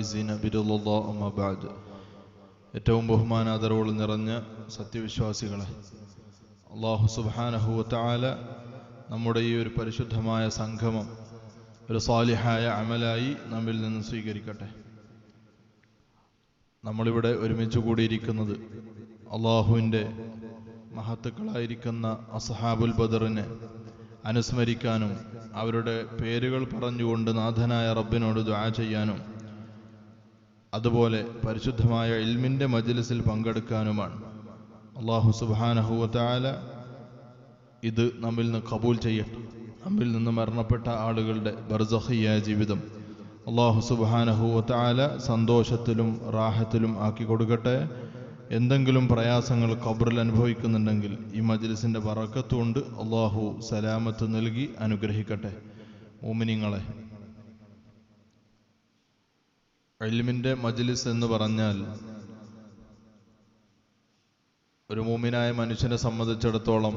الفائزين برضا الله أما بعد. ഏറ്റവും ബഹുമാനാദരവോട് നിറഞ്ഞ സത്യവിശ്വാസികളെ, അല്ലാഹു സുബ്ഹാനഹു വ തആല നമ്മുടെ ഈ ഒരു പരിശുദ്ധമായ സംഗമം ഒരു സാലിഹായ അമലായി നമ്മിൽ നിന്ന് സ്വീകരിക്കട്ടെ. നമ്മളിവിടെ ഒരുമിച്ച് കൂടിയിരിക്കുന്നത് അള്ളാഹുവിൻ്റെ മഹത്തുക്കളായിരിക്കുന്ന അസ്ഹാബുൽ ബദറിനെ അനുസ്മരിക്കാനും അവരുടെ പേരുകൾ പറഞ്ഞുകൊണ്ട് നാഥനായ റബ്ബിനോട് ദുആ ചെയ്യാനും അതുപോലെ പരിശുദ്ധമായ ഇൽമിൻ്റെ മജ്ലിസിൽ പങ്കെടുക്കാനുമാണ്. അല്ലാഹു സുബ്ഹാനഹു വ തആല ഇത് നമ്മിൽ നിന്ന് ഖബൂൽ ചെയ്യട്ടെ. നമ്മിൽ നിന്ന് മരണപ്പെട്ട ആളുകളുടെ ബർസഖിയായ ജീവിതം അല്ലാഹു സുബ്ഹാനഹു വ തആല സന്തോഷത്തിലും റാഹത്തിലും ആക്കി കൊടുക്കട്ടെ. എന്തെങ്കിലും പ്രയാസങ്ങൾ ഖബറിൽ അനുഭവിക്കുന്നുണ്ടെങ്കിൽ ഈ മജ്ലിസിൻ്റെ ബറക്കത്ത് കൊണ്ട് അല്ലാഹു സലാമത്ത് നൽകി അനുഗ്രഹിക്കട്ടെ. മുഅ്മിനീങ്ങളെ, ഇൽമിൻ്റെ മജ്ലിസ് എന്ന് പറഞ്ഞാൽ ഒരു മുഅ്മിനായ മനുഷ്യനെ സംബന്ധിച്ചിടത്തോളം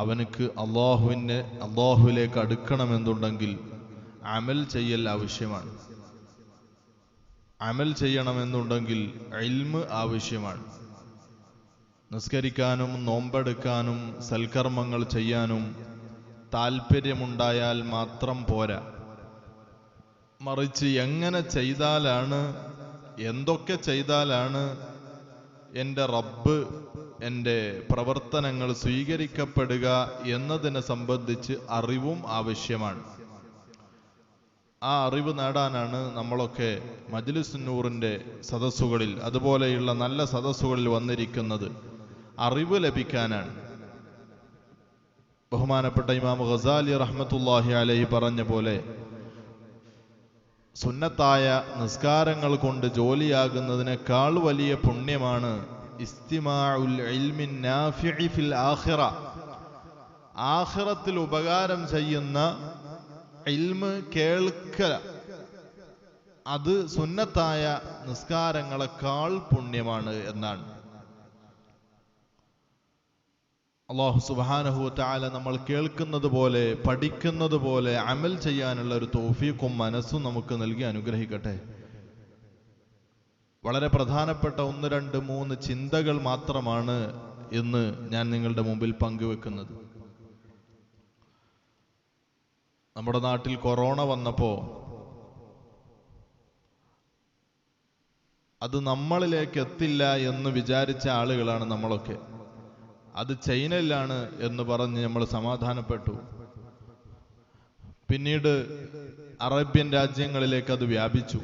അവനക്ക് അള്ളാഹുവിലേക്ക് അടുക്കണമെന്നുണ്ടെങ്കിൽ അമൽ ചെയ്യൽ ആവശ്യമാണ്. അമൽ ചെയ്യണമെന്നുണ്ടെങ്കിൽ ഇൽമ് ആവശ്യമാണ്. നിസ്കരിക്കാനും നോമ്പെടുക്കാനും സൽക്കർമ്മങ്ങൾ ചെയ്യാനും താല്പര്യമുണ്ടായാൽ മാത്രം പോരാ. മറിച്ച് എങ്ങനെ ചെയ്താലാണ്, എന്തൊക്കെ ചെയ്താലാണ് എൻ്റെ റബ്ബ് എൻ്റെ പ്രവർത്തനങ്ങൾ സ്വീകരിക്കപ്പെടുക എന്നതിനെ സംബന്ധിച്ച് അറിവും ആവശ്യമാണ്. ആ അറിവ് നേടാനാണ് നമ്മളൊക്കെ മജ്ലിസ് നൂറിൻ്റെ സദസ്സുകളിൽ അതുപോലെയുള്ള നല്ല സദസ്സുകളിൽ വന്നിരിക്കുന്നത്. അറിവ് ലഭിക്കാനാണ്. ബഹുമാനപ്പെട്ട ഇമാം ഗസാലി റഹ്മത്തുള്ളാഹി അലൈഹി പറഞ്ഞ പോലെ സുന്നത്തായ നിസ്കാരങ്ങൾ കൊണ്ട് ജോലിയാകുന്നതിനേക്കാൾ വലിയ പുണ്യമാണ് ഇസ്തിമാഉൽ ഇൽമിൻ നാഫിഇ ഫിൽ ആഖിറ. ആഖിറത്തിൽ ഉപകാരം ചെയ്യുന്ന ഇൽമ് കേൾക്കൽ, അത് സുന്നത്തായ നിസ്കാരങ്ങളെക്കാൾ പുണ്യമാണ് എന്നാണ്. അല്ലാഹു സുബ്ഹാനഹു വ തആല നമ്മൾ കേൾക്കുന്നത് പോലെ പഠിക്കുന്നത് പോലെ അമൽ ചെയ്യാനുള്ള ഒരു തൗഫീഖും മനസ്സും നമുക്ക് നൽകി അനുഗ്രഹിക്കട്ടെ. വളരെ പ്രധാനപ്പെട്ട 1, 2, 3 ചിന്തകൾ മാത്രമാണ് ഇന്ന് ഞാൻ നിങ്ങളുടെ മുമ്പിൽ പങ്കുവെക്കുന്നത്. നമ്മുടെ നാട്ടിൽ കൊറോണ വന്നപ്പോൾ അത് നമ്മളിലേക്ക് എത്തില്ല എന്ന് വിചാരിച്ച ആളുകളാണ് നമ്മളൊക്കെ. അത് ചൈനയിലാണ് എന്ന് പറഞ്ഞ് നമ്മൾ സമാധാനപ്പെട്ടു. പിന്നീട് അറേബ്യൻ രാജ്യങ്ങളിലേക്ക് അത് വ്യാപിച്ചു.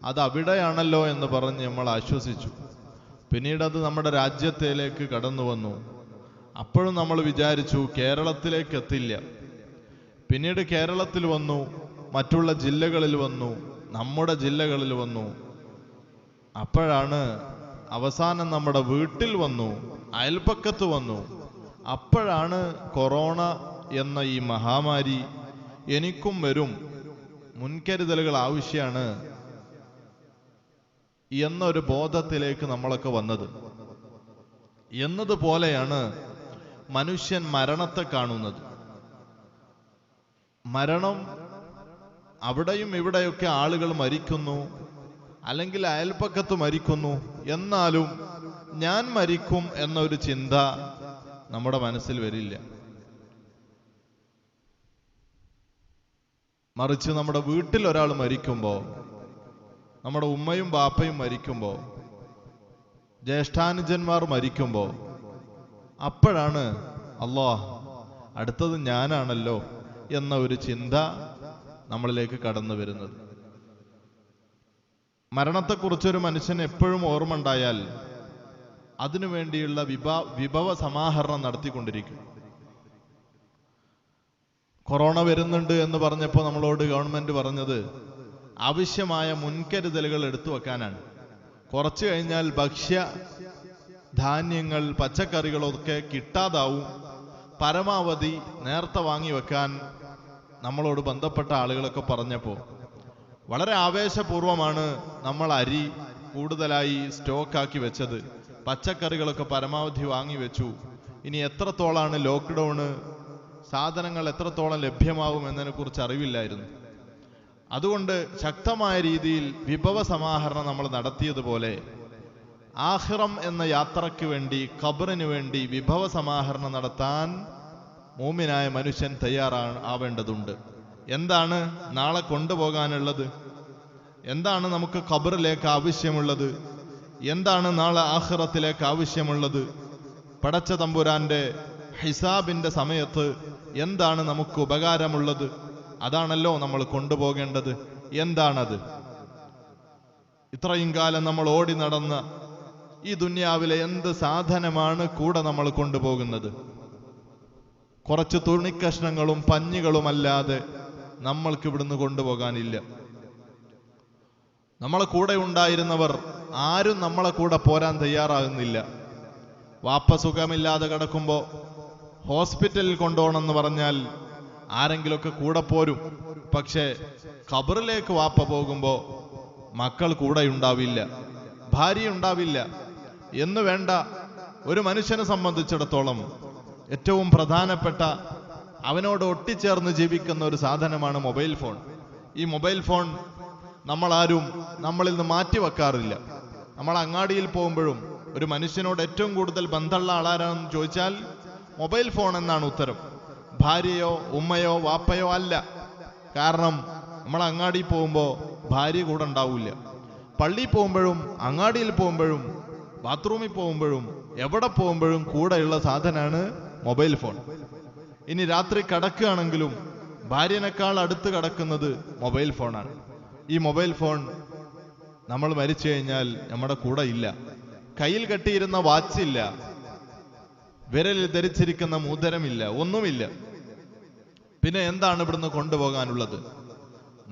അത് അവിടെയാണല്ലോ എന്ന് പറഞ്ഞ് നമ്മൾ ആശ്വസിച്ചു. പിന്നീട് അത് നമ്മുടെ രാജ്യത്തിലേക്ക് കടന്നു വന്നു. അപ്പോഴും നമ്മൾ വിചാരിച്ചു കേരളത്തിലേക്ക് എത്തില്ല. പിന്നീട് കേരളത്തിൽ വന്നു, മറ്റുള്ള ജില്ലകളിൽ വന്നു, നമ്മുടെ ജില്ലകളിൽ വന്നു. അപ്പോഴാണ് അവസാനം നമ്മുടെ വീട്ടിൽ വന്നു, അയൽപ്പക്കത്ത് വന്നു. അപ്പോഴാണ് കൊറോണ എന്ന ഈ മഹാമാരി എനിക്കും വരും, മുൻകരുതലുകൾ ആവശ്യമാണ് എന്നൊരു ബോധത്തിലേക്ക് നമ്മളൊക്കെ വന്നത്. എന്നതുപോലെയാണ് മനുഷ്യൻ മരണത്തെ കാണുന്നത്. മരണം അവിടെയും ഇവിടെയൊക്കെ ആളുകൾ മരിക്കുന്നു, അല്ലെങ്കിൽ അയൽപ്പക്കത്ത് മരിക്കുന്നു. എന്നാലും ഞാൻ മരിക്കും എന്നൊരു ചിന്ത നമ്മുടെ മനസ്സിൽ വരില്ല. മറിച്ച് നമ്മുടെ വീട്ടിൽ ഒരാൾ മരിക്കുമ്പോൾ, നമ്മുടെ ഉമ്മയും ബാപ്പയും മരിക്കുമ്പോൾ, ജ്യേഷ്ഠാനുജന്മാർ മരിക്കുമ്പോൾ, അപ്പോഴാണ് അല്ലാഹ് അടുത്തത് ഞാനാണല്ലോ എന്ന ഒരു ചിന്ത നമ്മളിലേക്ക് കടന്നു വരുന്നത്. മരണത്തെക്കുറിച്ചൊരു മനുഷ്യന് എപ്പോഴും ഓർമ്മ ഉണ്ടായാൽ അതിനു വേണ്ടിയുള്ള വിഭവ സമാഹരണം നടത്തിക്കൊണ്ടിരിക്കും. കൊറോണ വരുന്നുണ്ട് എന്ന് പറഞ്ഞപ്പോൾ നമ്മളോട് ഗവൺമെന്റ് പറഞ്ഞത് ആവശ്യമായ മുൻകരുതലുകൾ എടുത്തു വെക്കാനാണ്. കുറച്ചു കഴിഞ്ഞാൽ ഭക്ഷ്യ ധാന്യങ്ങൾ, പച്ചക്കറികളൊക്കെ കിട്ടാതാവും. പരമാവധി നേരത്തെ വാങ്ങി വെക്കാൻ നമ്മളോട് ബന്ധപ്പെട്ട ആളുകളൊക്കെ പറഞ്ഞപ്പോൾ വളരെ ആവേശപൂർവമാണ് നമ്മൾ അരി കൂടുതലായി സ്റ്റോക്കാക്കി വെച്ചത്. പച്ചക്കറികളൊക്കെ പരമാവധി വാങ്ങി വെച്ചു. ഇനി എത്രത്തോളാണ് ലോക്ക്ഡൗണ്, സാധനങ്ങൾ എത്രത്തോളം ലഭ്യമാവും എന്നതിനെ കുറിച്ച് അറിവില്ലായിരുന്നു. അതുകൊണ്ട് ശക്തമായ രീതിയിൽ വിഭവ സമാഹരണം നമ്മൾ നടത്തിയതുപോലെ ആഖിറം എന്ന യാത്രയ്ക്ക് വേണ്ടി, ഖബറിന് വേണ്ടി വിഭവ സമാഹരണം നടത്താൻ മൂമിനായ മനുഷ്യൻ ആവേണ്ടതുണ്ട്. എന്താണ് നാളെ കൊണ്ടുപോകാനുള്ളത്? എന്താണ് നമുക്ക് ഖബറിലേക്ക് ആവശ്യമുള്ളത്? എന്താണ് നാളെ ആഖിറത്തിലേക്ക് ആവശ്യമുള്ളത്? പടച്ച തമ്പുരാന്റെ ഹിസാബിന്റെ സമയത്ത് എന്താണ് നമുക്ക് ഉപകാരമുള്ളത്? അതാണല്ലോ നമ്മൾ കൊണ്ടുപോകേണ്ടത്. എന്താണത്? ഇത്രയും കാലം നമ്മൾ ഓടി നടന്ന ഈ ദുനിയാവിലെ എന്ത് സാധനമാണ് കൂടെ നമ്മൾ കൊണ്ടുപോകുന്നത്? കുറച്ച് തുണിക്കഷ്ണങ്ങളും പഞ്ഞികളുമല്ലാതെ നമ്മൾക്ക് ഇവിടുന്ന് കൊണ്ടുപോകാനില്ല. നമ്മളെ കൂടെ ഉണ്ടായിരുന്നവർ ആരും നമ്മളെ കൂടെ പോരാൻ തയ്യാറാകുന്നില്ല. വാപ്പ സുഖമില്ലാതെ കിടക്കുമ്പോൾ ഹോസ്പിറ്റലിൽ കൊണ്ടുപോകണമെന്ന് പറഞ്ഞാൽ ആരെങ്കിലുമൊക്കെ കൂടെ പോരും. പക്ഷേ ഖബറിലേക്ക് വാപ്പ പോകുമ്പോൾ മക്കൾ കൂടെ ഉണ്ടാവില്ല, ഭാര്യ ഉണ്ടാവില്ല. എന്ന് വേണ്ട, ഒരു മനുഷ്യനെ സംബന്ധിച്ചിടത്തോളം ഏറ്റവും പ്രധാനപ്പെട്ട, അവനോട് ഒട്ടിച്ചേർന്ന് ജീവിക്കുന്ന ഒരു സാധനമാണ് മൊബൈൽ ഫോൺ. ഈ മൊബൈൽ ഫോൺ നമ്മളാരും നമ്മളിൽ നിന്ന് മാറ്റി വെക്കാറില്ല. നമ്മൾ അങ്ങാടിയിൽ പോകുമ്പോഴും ഒരു മനുഷ്യനോട് ഏറ്റവും കൂടുതൽ ബന്ധമുള്ള ആളാരാണെന്ന് ചോദിച്ചാൽ മൊബൈൽ ഫോൺ എന്നാണ് ഉത്തരം. ഭാര്യയോ ഉമ്മയോ വാപ്പയോ അല്ല. കാരണം നമ്മൾ അങ്ങാടിയിൽ പോകുമ്പോൾ ഭാര്യ കൂടെ ഉണ്ടാവില്ല. പള്ളിയിൽ പോകുമ്പോഴും അങ്ങാടിയിൽ പോകുമ്പോഴും ബാത്റൂമിൽ പോകുമ്പോഴും എവിടെ പോകുമ്പോഴും കൂടെയുള്ള സാധനമാണ് മൊബൈൽ ഫോൺ. ഇനി രാത്രി കിടക്കുകയാണെങ്കിലും ഭാര്യനേക്കാൾ അടുത്ത് കിടക്കുന്നത് മൊബൈൽ ഫോണാണ്. ഈ മൊബൈൽ ഫോൺ നമ്മൾ മരിച്ചു കഴിഞ്ഞാൽ നമ്മുടെ കൂടെ ഇല്ല. കയ്യിൽ കെട്ടിയിരുന്ന വാച്ചില്ല, വിരലിൽ ധരിച്ചിരിക്കുന്ന മോതിരമില്ല, ഒന്നുമില്ല. പിന്നെ എന്താണ് ഇവിടുന്ന് കൊണ്ടുപോകാനുള്ളത്?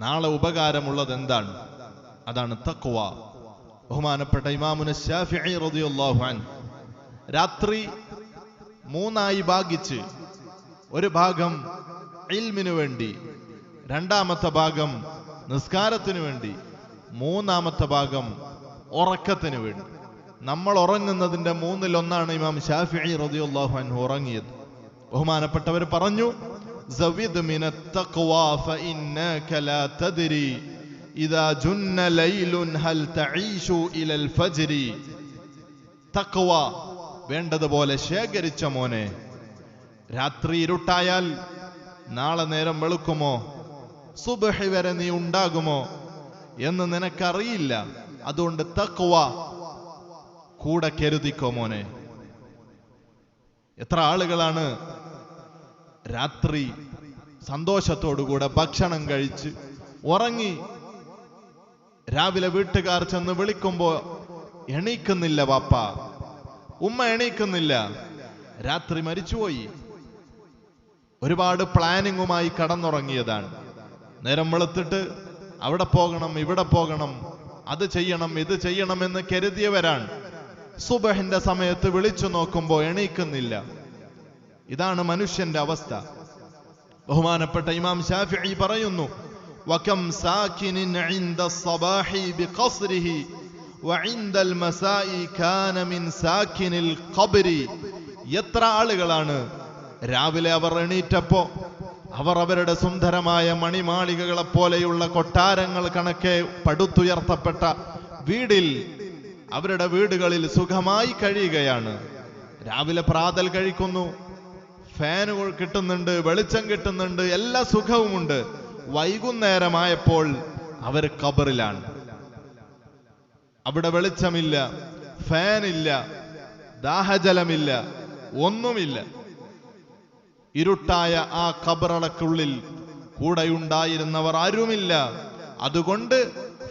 നാളെ ഉപകാരമുള്ളത് എന്താണ്? അതാണ് തഖ്വ. ബഹുമാനപ്പെട്ട ഇമാമുന ശാഫിഈ റളിയല്ലാഹു അൻഹു രാത്രി 3 ഭാഗിച്ച്, ഒരു ഭാഗം ഇൽമിനു വേണ്ടി, രണ്ടാമത്തെ ഭാഗം നിസ്കാരത്തിനു വേണ്ടി, മൂന്നാമത്തെ ഭാഗം ഉറക്കത്തിന് വേണ്ടി. നമ്മൾ ഉറങ്ങുന്നതിന്റെ 1/3 ഇമാം ശാഫിഈ റളിയല്ലാഹു അൻഹു ഉറങ്ങിയത്. ബഹുമാനപ്പെട്ടവർ പറഞ്ഞു, സവിദ് മിനത് തഖ്വാ ഫഇന്നക ലാ തദ്രി ഇദാ ജുന്ന ലൈലുൻ ഹൽ തഈശു ഇലൽ ഫജ്രി. തഖ്വ വേണ്ടതുപോലെ ശേഖരിച്ച മോനെ, രാത്രി ഇരുട്ടായാൽ നാളെ നേരം വെളുക്കുമോ, സുബ്ഹി വരെ നീ ഉണ്ടാകുമോ എന്ന് നിനക്കറിയില്ല. അതുകൊണ്ട് തഖ്വ കൂടെ കരുതിക്കോ മോനെ. എത്ര ആളുകളാണ് രാത്രി സന്തോഷത്തോടുകൂടെ ഭക്ഷണം കഴിച്ച് ഉറങ്ങി, രാവിലെ വീട്ടുകാർ ചെന്ന് വിളിക്കുമ്പോ എണീക്കുന്നില്ല, വാപ്പ ഉമ്മ എണീക്കുന്നില്ല, രാത്രി മരിച്ചുപോയി. ഒരുപാട് പ്ലാനിങ്ങുമായി കടന്നുറങ്ങിയതാണ്. നേരം വെളുത്തിട്ട് അവിടെ പോകണം, ഇവിടെ പോകണം, അത് ചെയ്യണം, ഇത് ചെയ്യണമെന്ന് കരുതിയവരാണ്. സുബഹിന്റെ സമയത്ത് വിളിച്ചു നോക്കുമ്പോ എണീക്കുന്നില്ല. ഇതാണ് മനുഷ്യന്റെ അവസ്ഥ. ബഹുമാനപ്പെട്ട ഇമാം ശാഫിഈ പറയുന്നു, വകം സാകിനിൻ ഇൻദ الصباحി ബിഖസ്രിഹി വഇൻദ المساء കാന മിൻ സാകിനിൽ ഖബ്രി. എത്ര ആളുകളാണ് രാവിലെ അവർ എണീറ്റപ്പോ അവർ അവരുടെ സുന്ദരമായ മണിമാളികകളെ പോലെയുള്ള കൊട്ടാരങ്ങൾ കണക്കെ പടുത്തുയർത്തപ്പെട്ട വീടിൽ, അവരുടെ വീടുകളിൽ സുഖമായി കഴിയുകയാണ്. രാവിലെ പ്രാതൽ കഴിക്കുന്നു, ഫാനുകൾ കിട്ടുന്നുണ്ട്, വെളിച്ചം കിട്ടുന്നുണ്ട്, എല്ലാ സുഖവുമുണ്ട്. വൈകുന്നേരമായപ്പോൾ അവർ ഖബറിലാണ്. അവിടെ വെളിച്ചമില്ല, ഫാനില്ല, ദാഹജലമില്ല, ഒന്നുമില്ല. ഇരുട്ടായ ആ ഖബറടക്കുള്ളിൽ കൂടെയുണ്ടായിരുന്നവർ ആരുമില്ല. അതുകൊണ്ട്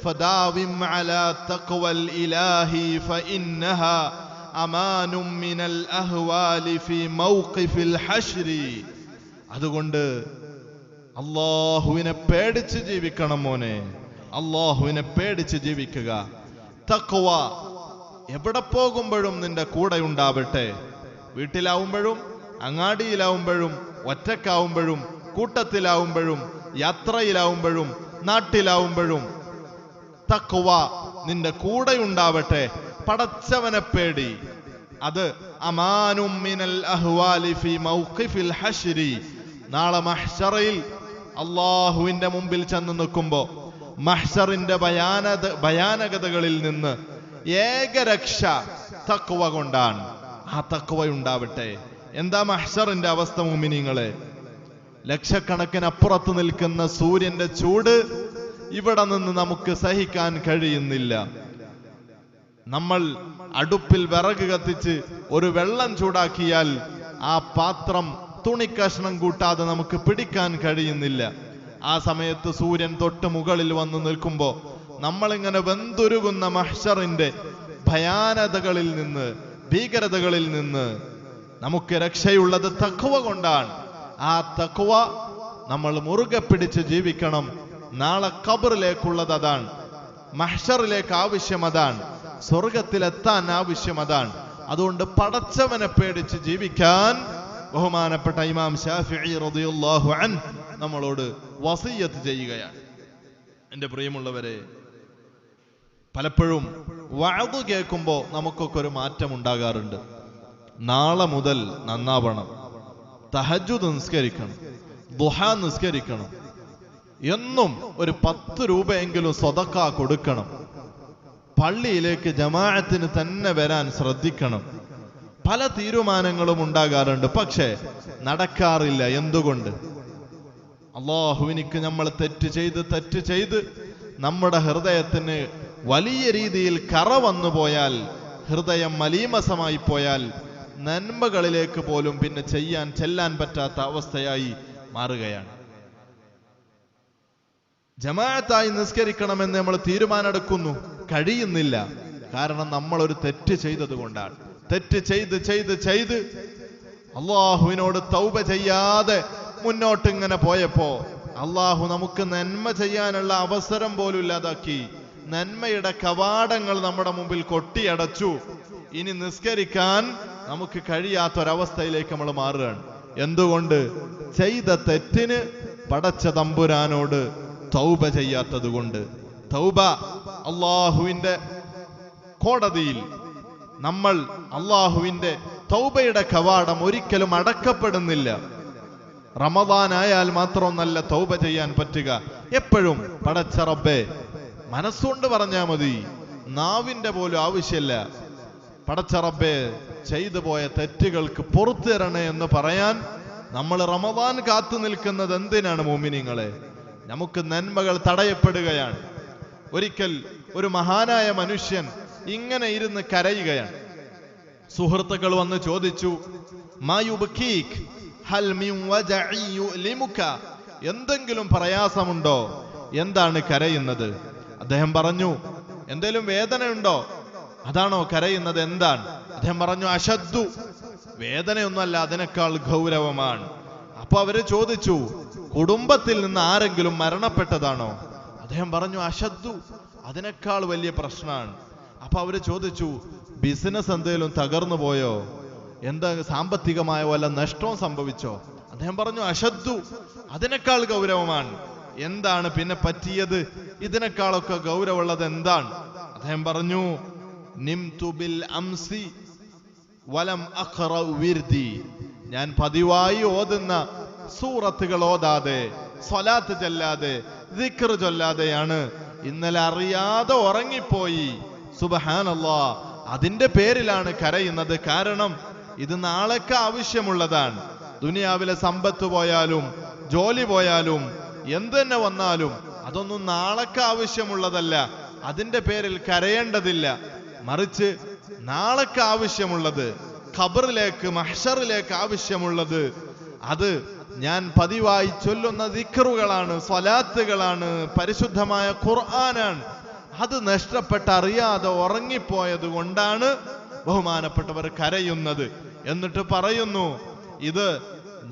ഫദാവിം അലാ തഖ്വൽ ഇലാഹി ഫഇന്നഹാ അമാനും മിനൽ അഹ്വാലി ഫീ മൗഖിഫിൽ ഹശ്രി. അതുകൊണ്ട് അല്ലാഹുവിനെ പേടിച്ച് ജീവിക്കണം മോനെ, അല്ലാഹുവിനെ പേടിച്ച് ജീവിക്കുക. തഖ്വ എവിടെ പോകുമ്പോഴും നിന്റെ കൂടെ ഉണ്ടാവട്ടെ. വീട്ടിലാവുമ്പോഴും അങ്ങാടിയിലാവുമ്പോഴും ഒറ്റക്കാവുമ്പോഴും കൂട്ടത്തിലാവുമ്പോഴും യാത്രയിലാവുമ്പോഴും നാട്ടിലാവുമ്പോഴും തഖ്വ നിന്റെ കൂടെ ഉണ്ടാവട്ടെ. പടച്ചവനെ പേടി. അത് അമാനും മിനൽ അഹ്വാലി ഫീ മൗഖിഫിൽ ഹശ്രി. നാളെ മഹ്ശറയിൽ അല്ലാഹുവിന്റെ മുമ്പിൽ ചെന്ന് നിൽക്കുമ്പോ മഹ്ശറിന്റെ ഭയാനകതകളിൽ നിന്ന് ഏകരക്ഷ തഖ്വ കൊണ്ടാണ്. ആ തഖ്വ ഉണ്ടാവട്ടെ. എന്താ മഹ്ശറിന്റെ അവസ്ഥ മുഅ്മിനീങ്ങളെ? ലക്ഷക്കണക്കിന് അപ്പുറത്ത് നിൽക്കുന്ന സൂര്യന്റെ ചൂട് ഇവിടെ നിന്ന് നമുക്ക് സഹിക്കാൻ കഴിയുന്നില്ല. നമ്മൾ അടുപ്പിൽ വിറക് കത്തിച്ച് ഒരു വെള്ളം ചൂടാക്കിയാൽ ആ പാത്രം തുണിക്കഷ്ണം കൂട്ടാതെ നമുക്ക് പിടിക്കാൻ കഴിയുന്നില്ല. ആ സമയത്ത് സൂര്യൻ തൊട്ട് മുകളിൽ വന്ന് നിൽക്കുമ്പോ നമ്മളിങ്ങനെ വെന്തുരുകുന്ന മഹ്ശറിന്റെ ഭയാനതകളിൽ നിന്ന്, ഭീകരതകളിൽ നിന്ന് നമുക്ക് രക്ഷയുള്ളത് തഖ്വ കൊണ്ടാണ്. ആ തഖ്വ നമ്മൾ മുറുകെ പിടിച്ച് ജീവിക്കണം. നാളെ ഖബറിലേക്കുള്ളത് അതാണ്, മഹ്ശറിലേക്ക് ആവശ്യം അതാണ്, സ്വർഗത്തിലെത്താൻ ആവശ്യം അതാണ്. അതുകൊണ്ട് പടച്ചവനെ പേടിച്ച് ജീവിക്കാൻ ബഹുമാനപ്പെട്ട ഇമാം ശാഫിഈ റളിയല്ലാഹു അൻഹു നമ്മളോട് വസിയ്യത്ത് ചെയ്യുകയാണ്. എൻ്റെ പ്രിയമുള്ളവരെ, പലപ്പോഴും വഅദ് കേൾക്കുമ്പോൾ നമുക്കൊക്കെ ഒരു മാറ്റം ഉണ്ടാകാറുണ്ട്. നാളെ മുതൽ നന്നാവണം, തഹജ്ജുദ് നിസ്കരിക്കണം, ദുഹാ നിസ്കരിക്കണം, എന്നും ഒരു 10 രൂപയെങ്കിലും സ്വതക്ക കൊടുക്കണം, പള്ളിയിലേക്ക് ജമാഅത്തിന് തന്നെ വരാൻ ശ്രദ്ധിക്കണം. പല തീരുമാനങ്ങളും ഉണ്ടാകാറുണ്ട്, പക്ഷേ നടക്കാറില്ല. എന്തുകൊണ്ട്? അല്ലാഹുവിനിക്ക് നമ്മൾ തെറ്റ് ചെയ്ത് നമ്മുടെ ഹൃദയത്തിന് വലിയ രീതിയിൽ കറ വന്നു പോയാൽ, ഹൃദയം മലീമസമായി പോയാൽ, നന്മകളിലേക്ക് പോലും പിന്നെ ചെല്ലാൻ പറ്റാത്ത അവസ്ഥയായി മാറുകയാണ്. ജമാഅത്തായി നിസ്കരിക്കണമെന്ന് നമ്മൾ തീരുമാനമെടുക്കുന്നു, കഴിയുന്നില്ല. കാരണം നമ്മൾ ഒരു തെറ്റ് ചെയ്തത് കൊണ്ടാണ്. തെറ്റ് ചെയ്ത് അള്ളാഹുവിനോട് തൗബ ചെയ്യാതെ മുന്നോട്ട് ഇങ്ങനെ പോയപ്പോ അള്ളാഹു നമുക്ക് നന്മ ചെയ്യാനുള്ള അവസരം പോലും ഇല്ലാതാക്കി. നന്മയുടെ കവാടങ്ങൾ നമ്മുടെ മുമ്പിൽ കൊട്ടിയടച്ചു. ഇനി നിസ്കരിക്കാൻ നമുക്ക് കഴിയാത്തൊരവസ്ഥയിലേക്ക് നമ്മൾ മാറുകയാണ്. എന്തുകൊണ്ട്? ചെയ്ത തെറ്റിന് പടച്ച തമ്പുരാനോട് തൗബ ചെയ്യാത്തത് കൊണ്ട്. തൗബ അള്ളാഹുവിന്റെ കോടതിയിൽ നമ്മൾ അള്ളാഹുവിന്റെ തൗബയുടെ കവാടം ഒരിക്കലും അടക്കപ്പെടുന്നില്ല. റമദാനായാൽ മാത്രമൊന്നല്ല തൗബ ചെയ്യാൻ പറ്റുക, എപ്പോഴും പടച്ച റബ്ബേ മനസ്സുകൊണ്ട് പറഞ്ഞാൽ മതി, നാവിന്റെ പോലും ആവശ്യമില്ല. പടച്ച റബ്ബേ ചെയ്തു പോയ തെറ്റുകൾക്ക് പുറത്തു തരണേ എന്ന് പറയാൻ നമ്മൾ റമദാൻ കാത്തു നിൽക്കുന്നത് എന്തിനാണ് മുഅ്മിനീങ്ങളെ? നമുക്ക് നന്മകൾ തടയപ്പെടുകയാണ്. ഒരിക്കൽ ഒരു മഹാനായ മനുഷ്യൻ ഇങ്ങനെ ഇരുന്ന് കരയുകയാണ്. സുഹൃത്തുക്കൾ വന്ന് ചോദിച്ചു, മായുബ്കീക് ഹൽ മിൻ വജഇ യുലിമുക, എന്തെങ്കിലും പ്രയാസമുണ്ടോ? എന്താണ് കരയുന്നത്? അദ്ദേഹം പറഞ്ഞു, എന്തെങ്കിലും വേദനയുണ്ടോ? അതാണോ കരയുന്നത്? എന്താണ്? അദ്ദേഹം പറഞ്ഞു, അശദ്ദു, വേദനയൊന്നുമല്ല, അതിനേക്കാൾ ഗൗരവമാണ്. അപ്പൊ അവര് ചോദിച്ചു, കുടുംബത്തിൽ നിന്ന് ആരെങ്കിലും മരണപ്പെട്ടതാണോ? അദ്ദേഹം പറഞ്ഞു, അശദ്ദു, അതിനേക്കാൾ വലിയ പ്രശ്നമാണ്. അപ്പൊ അവര് ചോദിച്ചു, ബിസിനസ് എന്തെങ്കിലും തകർന്നു പോയോ? എന്താ സാമ്പത്തികമായ വല്ല നഷ്ടവും സംഭവിച്ചോ? അദ്ദേഹം പറഞ്ഞു, അശദ്ദു, അതിനേക്കാൾ ഗൗരവമാണ്. എന്താണ് പിന്നെ പറ്റിയത്? ഇതിനേക്കാളൊക്കെ ഗൗരവമുള്ളത് എന്താണ്? അദ്ദേഹം പറഞ്ഞു, നിംതു ബിൽ അംസി വലം അഖറ വിർദി, ഞാൻ പതിവായി ഓതുന്ന സൂറത്തുകൾ ഓതാതെ, സ്വലാത്ത് ചൊല്ലാതെ, ദിക്ർ ചൊല്ലാതെയാണ് ഇന്നലെ അറിയാതെ ഉറങ്ങിപ്പോയി. സുബ്ഹാനല്ലാഹ്, അതിന്റെ പേരിലാണ് കരയുന്നത്. കാരണം ഇത് നാളേക്ക് ആവശ്യമുള്ളതാണ്. ദുനിയാവിലെ സമ്പത്ത് പോയാലും ജോലി പോയാലും എന്തെന്നെ വന്നാലും അതൊന്നും നാളേക്ക് ആവശ്യമുള്ളതല്ല. അതിന്റെ പേരിൽ കരയേണ്ടതില്ല. മറിച്ച് നാളേക്ക് ആവശ്യമുള്ളത്, ഖബറിലേക്ക് മഹ്ശറിലേക്ക് ആവശ്യമുള്ളത്, അത് ഞാൻ പതിവായി ചൊല്ലുന്ന ദിക്റുകളാണ്, സ്വലാത്തുകളാണ്, പരിശുദ്ധമായ ഖുർആനാണ്. അത് നഷ്ടപ്പെട്ട് അറിയാതെ ഉറങ്ങിപ്പോയത് കൊണ്ടാണ് ബഹുമാനപ്പെട്ടവർ കരയുന്നത്. എന്നിട്ട് പറയുന്നു, ഇത്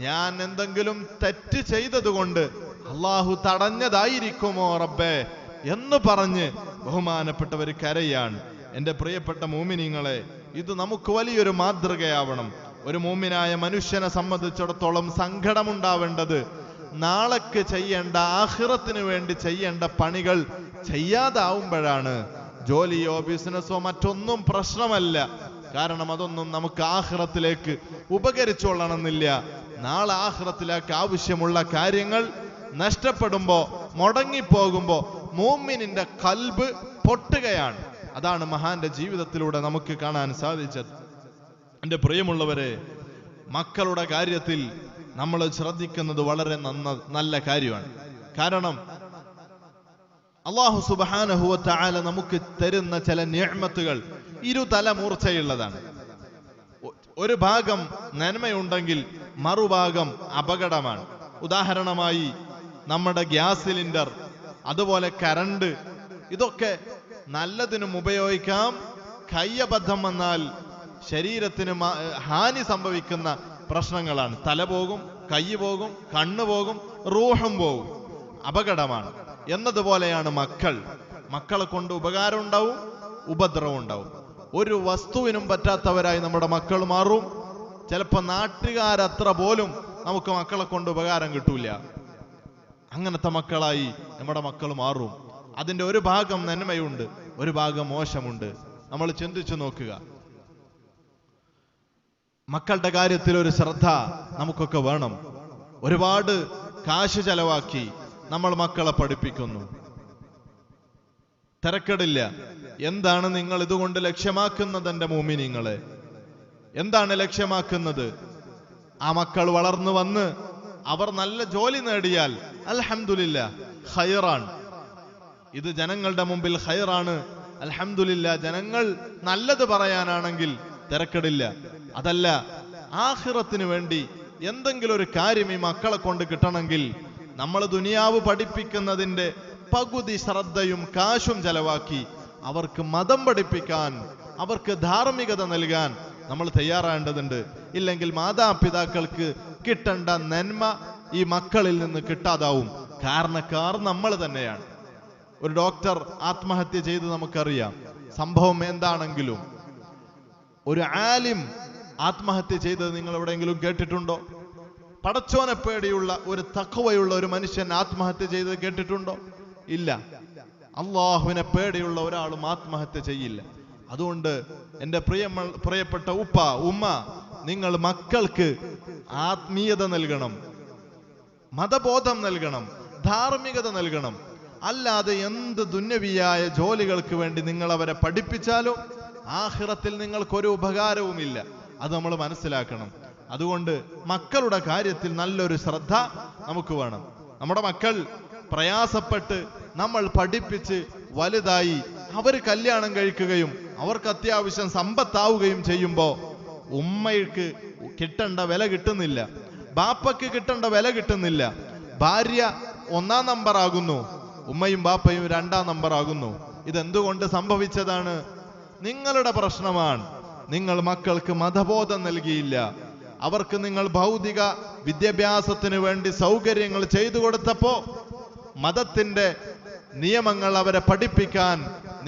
ഞാൻ എന്തെങ്കിലും തെറ്റ് ചെയ്തത് കൊണ്ട് അള്ളാഹു തടഞ്ഞതായിരിക്കുമോ റബ്ബേ എന്ന് പറഞ്ഞ് ബഹുമാനപ്പെട്ടവർ കരയാണ്. എൻ്റെ പ്രിയപ്പെട്ട മുഅ്മിനീങ്ങളെ, ഇത് നമുക്ക് വലിയൊരു മാതൃകയാവണം. ഒരു മുഅ്മിനായ മനുഷ്യനെ സംബന്ധിച്ചിടത്തോളം സങ്കടമുണ്ടാവേണ്ടത് നാളേക്ക് ചെയ്യേണ്ട, ആഖിറത്തിന് വേണ്ടി ചെയ്യേണ്ട പണികൾ ചെയ്യാതാവുമ്പോഴാണ്. ജോലിയോ ബിസിനസ്സോ മറ്റൊന്നും പ്രശ്നമല്ല. കാരണം അതൊന്നും നമുക്ക് ആഖിറത്തിലേക്ക് ഉപകരിച്ചോളണമെന്നില്ല. നാളെ ആഖിറത്തിലേക്ക് ആവശ്യമുള്ള കാര്യങ്ങൾ നഷ്ടപ്പെടുമ്പോ, മുടങ്ങിപ്പോകുമ്പോ മുഅ്മിനിന്റെ ഖൽബ് പൊട്ടുകയാണ്. അതാണ് മഹാന്റെ ജീവിതത്തിലൂടെ നമുക്ക് കാണാൻ സാധിച്ചത്. എൻ്റെ പ്രിയമുള്ളവരെ, മക്കളുടെ കാര്യത്തിൽ നമ്മൾ ശ്രദ്ധിക്കുന്നത് വളരെ നല്ല കാര്യമാണ്. കാരണം അല്ലാഹു സുബ്ഹാനഹു വ തആല നമുക്ക് തരുന്ന ചില നിഅ്മത്തുകൾ ഇരുതലമൂർച്ചയുള്ളതാണ്. ഒരു ഭാഗം നന്മയുണ്ടെങ്കിൽ മറുഭാഗം അപകടമാണ്. ഉദാഹരണമായി നമ്മുടെ ഗ്യാസ് സിലിണ്ടർ, അതുപോലെ കറണ്ട്, ഇതൊക്കെ നല്ലതിനും ഉപയോഗിക്കാം. കയ്യബദ്ധം വന്നാൽ ശരീരത്തിന് ഹാനി സംഭവിക്കുന്ന പ്രശ്നങ്ങളാണ്. തല പോകും, കൈ പോകും, കണ്ണ് പോകും, റൂഹും പോകും. അപകടമാണ്. എന്നതുപോലെയാണ് മക്കളെ കൊണ്ട് ഉപകാരം ഉണ്ടാവും, ഉപദ്രവം ഉണ്ടാവും. ഒരു വസ്തുവിനും പറ്റാത്തവരായി നമ്മുടെ മക്കൾ മാറും. ചിലപ്പോൾ നാട്ടുകാരത്ര പോലും നമുക്ക് മക്കളെ കൊണ്ട് ഉപകാരം കിട്ടൂല. അങ്ങനത്തെ മക്കളായി നമ്മുടെ മക്കൾ മാറും. അതിൻ്റെ ഒരു ഭാഗം നന്മയുണ്ട്, ഒരു ഭാഗം മോശമുണ്ട്. നമ്മൾ ചിന്തിച്ചു നോക്കുക. മക്കളുടെ കാര്യത്തിൽ ഒരു ശ്രദ്ധ നമുക്കൊക്കെ വേണം. ഒരുപാട് കാശ് ചെലവാക്കി നമ്മൾ മക്കളെ പഠിപ്പിക്കുന്നു, തിരക്കടില്ല. എന്താണ് നിങ്ങൾ ഇതുകൊണ്ട് ലക്ഷ്യമാക്കുന്നത്? എൻ്റെ മുഅ്മിനീങ്ങളെ, എന്താണ് ലക്ഷ്യമാക്കുന്നത്? ആ മക്കൾ വളർന്നു വന്ന് അവർ നല്ല ജോലി നേടിയാൽ അൽഹംദുലില്ലാ, ഖൈറാൻ. ഇത് ജനങ്ങളുടെ മുമ്പിൽ ഖൈറാണ്, അൽഹംദുലില്ലാ. ജനങ്ങൾ നല്ലത് പറയാനാണെങ്കിൽ തിരക്കടില്ല. അതല്ല, ആഖിറത്തിന് വേണ്ടി എന്തെങ്കിലും ഒരു കാര്യം ഈ മക്കളെ കൊണ്ട് കിട്ടണമെങ്കിൽ നമ്മൾ ദുനിയാവ് പഠിപ്പിക്കുന്നതിൻ്റെ പകുതി ശ്രദ്ധയും കാശും ചെലവാക്കി അവർക്ക് മതം പഠിപ്പിക്കാൻ, അവർക്ക് ധാർമ്മികത നൽകാൻ നമ്മൾ തയ്യാറാകേണ്ടതുണ്ട്. ഇല്ലെങ്കിൽ മാതാപിതാക്കൾക്ക് കിട്ടേണ്ട നന്മ ഈ മക്കളിൽ നിന്ന് കിട്ടാതാവും. കാരണക്കാർ നമ്മൾ തന്നെയാണ്. ഒരു ഡോക്ടർ ആത്മഹത്യ ചെയ്ത് നമുക്കറിയാം. സംഭവം എന്താണെങ്കിലും ഒരു ആലിം ആത്മഹത്യ ചെയ്തത് നിങ്ങൾ എവിടെയെങ്കിലും കേട്ടിട്ടുണ്ടോ? പടച്ചോനെ പേടിയുള്ള ഒരു തഖ്വയുള്ള ഒരു മനുഷ്യൻ ആത്മഹത്യ ചെയ്തത് കേട്ടിട്ടുണ്ടോ? ഇല്ല. അള്ളാഹുവിനെ പേടിയുള്ള ഒരാളും ആത്മഹത്യ ചെയ്യില്ല. അതുകൊണ്ട് എൻ്റെ പ്രിയപ്പെട്ട ഉമ്മ, നിങ്ങൾ മക്കൾക്ക് ആത്മീയത നൽകണം, മതബോധം നൽകണം, ധാർമ്മികത നൽകണം. അല്ലാതെ എന്ത് ദുന്യവിയായ ജോലികൾക്ക് വേണ്ടി നിങ്ങൾ അവരെ പഠിപ്പിച്ചാലും ആഖിറത്തിൽ നിങ്ങൾക്കൊരു ഉപകാരവുമില്ല. അത് നമ്മൾ മനസ്സിലാക്കണം. അതുകൊണ്ട് മക്കളുടെ കാര്യത്തിൽ നല്ലൊരു ശ്രദ്ധ നമുക്ക് വേണം. നമ്മുടെ മക്കൾ പ്രയാസപ്പെട്ട് നമ്മൾ പഠിപ്പിച്ച് വലുതായി അവർ കല്യാണം കഴിക്കുകയും അവർക്ക് അത്യാവശ്യം സമ്പത്താവുകയും ചെയ്യുമ്പോൾ ഉമ്മയ്ക്ക് കിട്ടേണ്ട വില കിട്ടുന്നില്ല, ബാപ്പയ്ക്ക് കിട്ടേണ്ട വില കിട്ടുന്നില്ല. ഭാര്യ 1-ാം നമ്പർ ആകുന്നു, ഉമ്മയും ബാപ്പയും 2-ാം നമ്പർ ആകുന്നു. ഇതെന്തുകൊണ്ട് സംഭവിച്ചതാണ്? നിങ്ങളുടെ പ്രശ്നമാണ്. നിങ്ങൾ മക്കൾക്ക് മതബോധം നൽകിയില്ല. അവർക്ക് നിങ്ങൾ ഭൗതിക വിദ്യാഭ്യാസത്തിന് വേണ്ടി സൗകര്യങ്ങൾ ചെയ്തു കൊടുത്തപ്പോ മതത്തിന്റെ നിയമങ്ങൾ അവരെ പഠിപ്പിക്കാൻ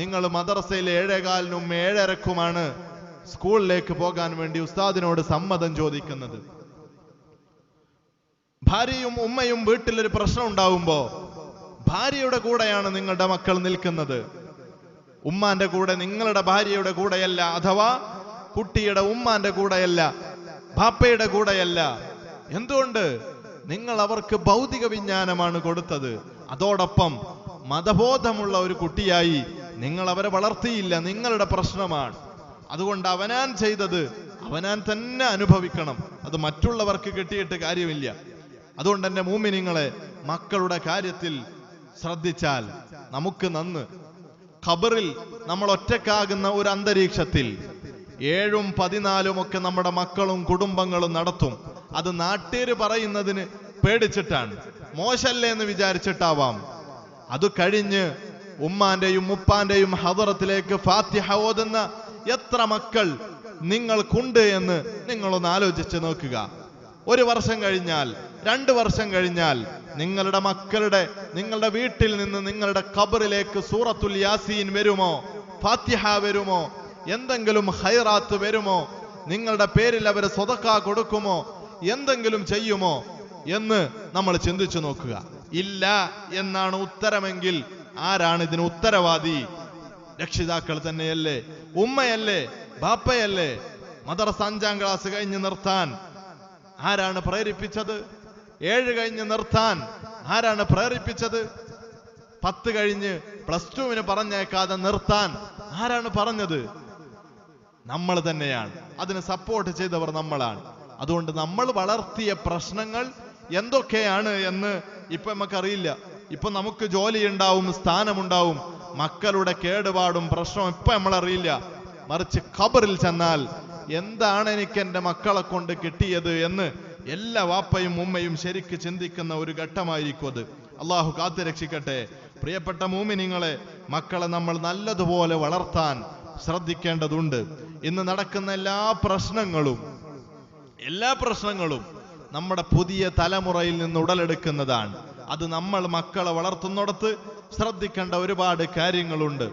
നിങ്ങൾ മദ്രസയിൽ 7:15-നും 7:30-ക്കുമാണ് സ്കൂളിലേക്ക് പോകാൻ വേണ്ടി ഉസ്താദിനോട് സമ്മതം ചോദിക്കുന്നത്. ഭാര്യയും ഉമ്മയും വീട്ടിലൊരു പ്രശ്നം ഉണ്ടാവുമ്പോ ഭാര്യയുടെ കൂടെയാണ് നിങ്ങളുടെ മക്കൾ നിൽക്കുന്നത്, ഉമ്മാന്റെ കൂടെ, നിങ്ങളുടെ ഭാര്യയുടെ കൂടെയല്ല. അഥവാ കുട്ടിയുടെ ഉമ്മാന്റെ കൂടെയല്ല, ബാപ്പയുടെ കൂടെയല്ല. എന്തുകൊണ്ട്? നിങ്ങൾ അവർക്ക് ഭൗതിക വിജ്ഞാനമാണ് കൊടുത്തത്. അതോടൊപ്പം മതബോധമുള്ള ഒരു കുട്ടിയായി നിങ്ങൾ അവരെ വളർത്തിയില്ല. നിങ്ങളുടെ പ്രശ്നമാണ്. അതുകൊണ്ട് അവനാൻ ചെയ്തത് അവനാൻ തന്നെ അനുഭവിക്കണം. അത് മറ്റുള്ളവർക്ക് കിട്ടിയിട്ട് കാര്യമില്ല. അതുകൊണ്ട് എൻ്റെ മുഅ്മിനീങ്ങളെ, മക്കളുടെ കാര്യത്തിൽ ശ്രദ്ധിച്ചാൽ നമുക്ക് നന്ന്. ഖബറിൽ നമ്മൾ ഒറ്റക്കാകുന്ന ഒരു അന്തരീക്ഷത്തിൽ 7ഉം 14ഉം ഒക്കെ നമ്മുടെ മക്കളും കുടുംബങ്ങളും നടത്തും. അത് നാട്ടുകാര് പറയുന്നതിന് പേടിച്ചിട്ടാണ്, മോശല്ലേ എന്ന് വിചാരിച്ചിട്ടാവാം. അത് കഴിഞ്ഞ് ഉമ്മാന്റെയും ഉപ്പാന്റെയും ഹദറത്തിലേക്ക് ഫാത്തിഹ ഓതുന്ന എത്ര മക്കൾ നിങ്ങൾക്കുണ്ട് എന്ന് നിങ്ങളൊന്ന് ആലോചിച്ച് നോക്കുക. 1 വർഷം കഴിഞ്ഞാൽ, 2 വർഷം കഴിഞ്ഞാൽ നിങ്ങളുടെ മക്കളുടെ, നിങ്ങളുടെ വീട്ടിൽ നിന്ന് നിങ്ങളുടെ ഖബറിലേക്ക് സൂറത്തുൽ യാസീൻ വരുമോ? ഫാത്തിഹ വരുമോ? എന്തെങ്കിലും ഖൈറാത്ത് വരുമോ? നിങ്ങളുടെ പേരിൽ അവർ സ്വതക്ക കൊടുക്കുമോ? എന്തെങ്കിലും ചെയ്യുമോ എന്ന് നമ്മൾ ചിന്തിച്ചു നോക്കുക. ഇല്ല എന്നാണ് ഉത്തരമെങ്കിൽ ആരാണ് ഇതിന് ഉത്തരവാദി? രക്ഷിതാക്കൾ തന്നെയല്ലേ, ഉമ്മയല്ലേ, ബാപ്പയല്ലേ? മദ്രസ 5-ാം ക്ലാസ് കഴിഞ്ഞ് നിർത്താൻ ആരാണ് പ്രേരിപ്പിച്ചത്? 7 കഴിഞ്ഞ് നിർത്താൻ ആരാണ് പ്രേരിപ്പിച്ചത്? 10 കഴിഞ്ഞ് +2 പറഞ്ഞേക്കാതെ നിർത്താൻ ആരാണ് പറഞ്ഞത്? നമ്മൾ തന്നെയാണ്. അതിന് സപ്പോർട്ട് ചെയ്തവർ നമ്മളാണ്. അതുകൊണ്ട് നമ്മൾ വളർത്തിയ പ്രശ്നങ്ങൾ എന്തൊക്കെയാണ് എന്ന് ഇപ്പൊ നമുക്കറിയില്ല. ഇപ്പൊ നമുക്ക് ജോലി ഉണ്ടാവും, സ്ഥാനമുണ്ടാവും, മക്കളുടെ കേടുപാടും പ്രശ്നവും ഇപ്പൊ നമ്മളറിയില്ല. മറിച്ച് ഖബറിൽ ചെന്നാൽ എന്താണ് എനിക്ക് എൻ്റെ മക്കളെ കൊണ്ട് കിട്ടിയത് എന്ന് എല്ലാ വാപ്പയും ഉമ്മയും ശരിക്ക് ചിന്തിക്കുന്ന ഒരു ഘട്ടമായിരിക്കും അത്. അള്ളാഹു കാത്തു രക്ഷിക്കട്ടെ. പ്രിയപ്പെട്ട മുഅ്മിനീങ്ങളെ, മക്കളെ നമ്മൾ നല്ലതുപോലെ വളർത്താൻ ശ്രദ്ധിക്കേണ്ടതുണ്ട്. ഇന്ന് നടക്കുന്ന എല്ലാ പ്രശ്നങ്ങളും നമ്മുടെ പുതിയ തലമുറയിൽ നിന്ന് ഉടലെടുക്കുന്നതാണ്. അത് നമ്മൾ മക്കളെ വളർത്തുന്നിടത്ത് ശ്രദ്ധിക്കേണ്ട ഒരുപാട് കാര്യങ്ങളുണ്ട്.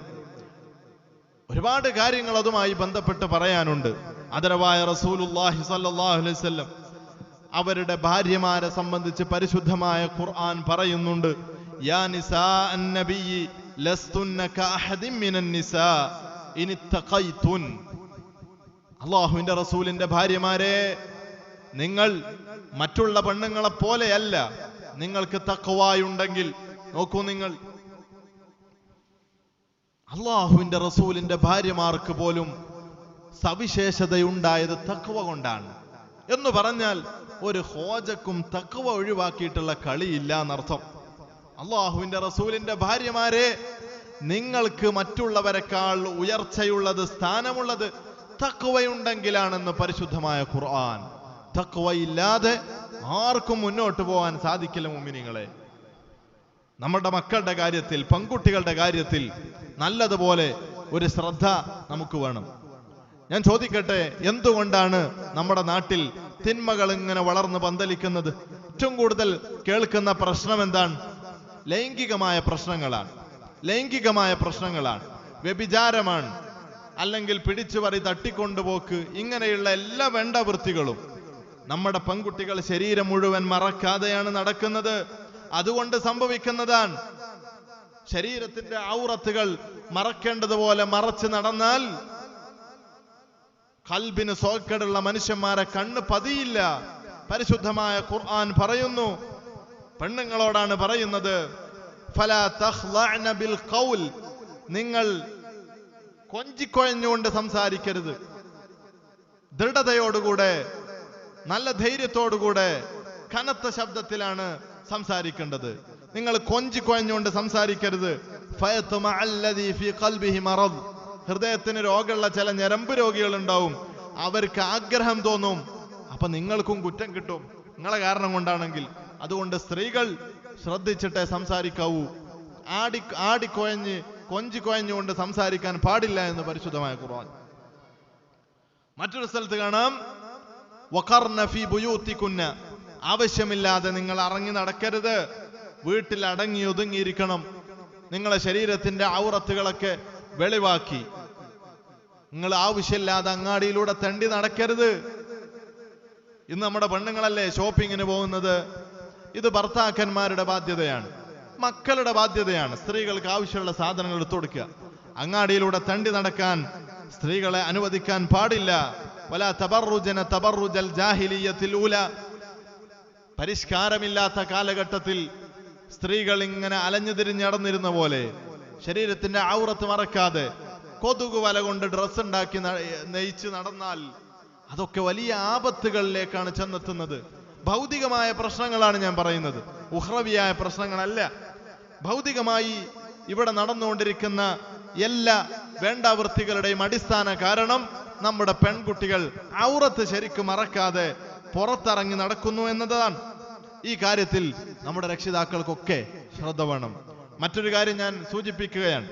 ഒരുപാട് കാര്യങ്ങൾ അതുമായി ബന്ധപ്പെട്ട് പറയാനുണ്ട്. ആദരവായ റസൂലുള്ളാഹി സ്വല്ലല്ലാഹു അലൈഹി വസല്ലം അവരുടെ ഭാര്യമാരെ സംബന്ധിച്ച് പരിശുദ്ധമായ ഖുർആൻ പറയുന്നുണ്ട്, യാ നിസാ അൻ-നബിയ്യി ലസ്തുന്ന കഅഹദിൻ മിനൻ നിസാ ഇൻ ഇത്തഖൈതുൻ. അല്ലാഹുവിന്റെ റസൂലിന്റെ ഭാര്യമാരെ, നിങ്ങൾ മറ്റുള്ള പെണ്ണുങ്ങളെ പോലെയല്ല. നിങ്ങൾക്ക് തഖ്വയുണ്ടെങ്കിൽ, നോക്കൂ, നിങ്ങൾ അല്ലാഹുവിന്റെ റസൂലിന്റെ ഭാര്യമാർക്ക് പോലും സവിശേഷതയുണ്ടായത് തഖ്വ കൊണ്ടാണ് എന്ന് പറഞ്ഞാൽ ഒരു ഹോജക്കും തഖ്വ ഒഴിവാക്കിയിട്ടുള്ള കളിയില്ല എന്നർത്ഥം. അല്ലാഹുവിന്റെ റസൂലിന്റെ ഭാര്യമാരെ, നിങ്ങൾക്ക് മറ്റുള്ളവരെക്കാൾ ഉയർച്ചയുള്ളത്, സ്ഥാനമുള്ളത് തഖ്വയുണ്ടെങ്കിലാണെന്ന് പരിശുദ്ധമായ ഖുർആൻ. തഖ്വയില്ലാതെ ആർക്കും മുന്നോട്ട് പോകാൻ സാധിക്കില്ല മുഅ്മിനീങ്ങളെ. നമ്മുടെ മക്കളുടെ കാര്യത്തിൽ, പെൺകുട്ടികളുടെ കാര്യത്തിൽ നല്ലതുപോലെ ഒരു ശ്രദ്ധ നമുക്ക് വേണം. ഞാൻ ചോദിക്കട്ടെ, എന്തുകൊണ്ടാണ് നമ്മുടെ നാട്ടിൽ തിന്മകൾ ഇങ്ങനെ വളർന്ന് പന്തലിക്കുന്നത്? ഏറ്റവും കൂടുതൽ കേൾക്കുന്ന പ്രശ്നം എന്താണ്? ലൈംഗികമായ പ്രശ്നങ്ങളാണ്, വ്യഭിചാരമാണ്, അല്ലെങ്കിൽ പിടിച്ചുപറി, തട്ടിക്കൊണ്ടുപോക്ക്, ഇങ്ങനെയുള്ള എല്ലാ വേണ്ടവൃത്തികളും നമ്മുടെ പെൺകുട്ടികൾ ശരീരം മുഴുവൻ മറക്കാതെയാണ് നടക്കുന്നത്. അതുകൊണ്ട് സംഭവിക്കുന്നതാണ്. ശരീരത്തിന്റെ ഔറത്തുകൾ മറക്കേണ്ടതുപോലെ മറച്ച് നടന്നാൽ ഖൽബിന് സോക്കേടുള്ള മനുഷ്യന്മാരെ കണ്ണ് പതിയില്ല. പരിശുദ്ധമായ ഖുർആൻ പറയുന്നു, പെണ്ണുങ്ങളോടാണ് പറയുന്നത്, ഫലാ തഖ്ളഅന ബിൽ ഖൗൽ, നിങ്ങൾ കൊഞ്ചിക്കൊഴഞ്ഞുകൊണ്ട് സംസാരിക്കരുത്. ദൃഢതയോടുകൂടെ, നല്ല ധൈര്യത്തോടുകൂടെ, കനത്ത ശബ്ദത്തിലാണ് സംസാരിക്കേണ്ടത്. നിങ്ങൾ കൊഞ്ചിക്കൊഴഞ്ഞുകൊണ്ട് സംസാരിക്കരുത്. ഫയത്മഅല്ലദീ ഫീ ഖൽബിഹി മറദ്, ഹൃദയത്തിന് രോഗമുള്ള ചില ഞരമ്പ് രോഗികൾ ഉണ്ടാവും, അവർക്ക് ആഗ്രഹം തോന്നും. അപ്പൊ നിങ്ങൾക്കും കുറ്റം കിട്ടും, നിങ്ങളെ കാരണം കൊണ്ടാണെങ്കിൽ. അതുകൊണ്ട് സ്ത്രീകൾ ശ്രദ്ധിച്ചിട്ടേ സംസാരിക്കാവൂ. കൊഞ്ചിക്കൊഴഞ്ഞുകൊണ്ട് സംസാരിക്കാൻ പാടില്ല എന്ന് പരിശുദ്ധമായ ഖുർആൻ. മറ്റൊരു സ്ഥലത്ത് കാണാം, വഖർന ഫീ ബുയൂതികുന്ന, ആവശ്യമില്ലാതെ നിങ്ങൾ ഇറങ്ങി നടക്കരുത്, വീട്ടിൽ അടങ്ങി ഒതുങ്ങിയിരിക്കണം. നിങ്ങളെ ശരീരത്തിന്റെ ഔറത്തുകളൊക്കെ വെളിവാക്കി നിങ്ങൾ ആവശ്യമില്ലാതെ അങ്ങാടിയിലൂടെ തെണ്ടി നടക്കരുത്. ഇന്ന് നമ്മുടെ പെണ്ണുങ്ങളല്ലേ ഷോപ്പിങ്ങിന് പോകുന്നത്. ഇത് ഭർത്താക്കന്മാരുടെ ബാധ്യതയാണ്, മക്കളുടെ ബാധ്യതയാണ്. സ്ത്രീകൾക്ക് ആവശ്യമുള്ള സാധനങ്ങൾ എടുത്തു കൊടുക്കുക. അങ്ങാടിയിലൂടെ തെണ്ടി നടക്കാൻ സ്ത്രീകളെ അനുവദിക്കാൻ പാടില്ല. വലാ തബറുജന തബറുജൽ ജാഹിലിയ്യത്തിൽ ഊല, പരിഷ്കാരമില്ലാത്ത കാലഘട്ടത്തിൽ സ്ത്രീകൾ ഇങ്ങനെ അലഞ്ഞു തിരിഞ്ഞ് നടന്നിരുന്ന പോലെ ശരീരത്തിന്റെ ഔറത്ത് മറക്കാതെ കൊതുക് വല കൊണ്ട് ഡ്രസ് ഉണ്ടാക്കി നെയ്ച്ച് നടന്നാൽ അതൊക്കെ വലിയ ആപത്തുകളിലേക്കാണ് ചെന്നെത്തുന്നത്. ഭൗതികമായ പ്രശ്നങ്ങളാണ് ഞാൻ പറയുന്നത്, ഉഖ്റവിയായ പ്രശ്നങ്ങളല്ല. ഭൗതികമായി ഇവിടെ നടന്നുകൊണ്ടിരിക്കുന്ന എല്ലാ വേണ്ടാവൃത്തികളുടെയും അടിസ്ഥാന കാരണം നമ്മുടെ പെൺകുട്ടികൾ ഔറത്ത് ശരിക്കും മറക്കാതെ പുറത്തിറങ്ങി നടക്കുന്നു എന്നതാണ്. ഈ കാര്യത്തിൽ നമ്മുടെ രക്ഷിതാക്കൾക്കൊക്കെ ശ്രദ്ധ വേണം. മറ്റൊരു കാര്യം ഞാൻ സൂചിപ്പിക്കുകയാണ്.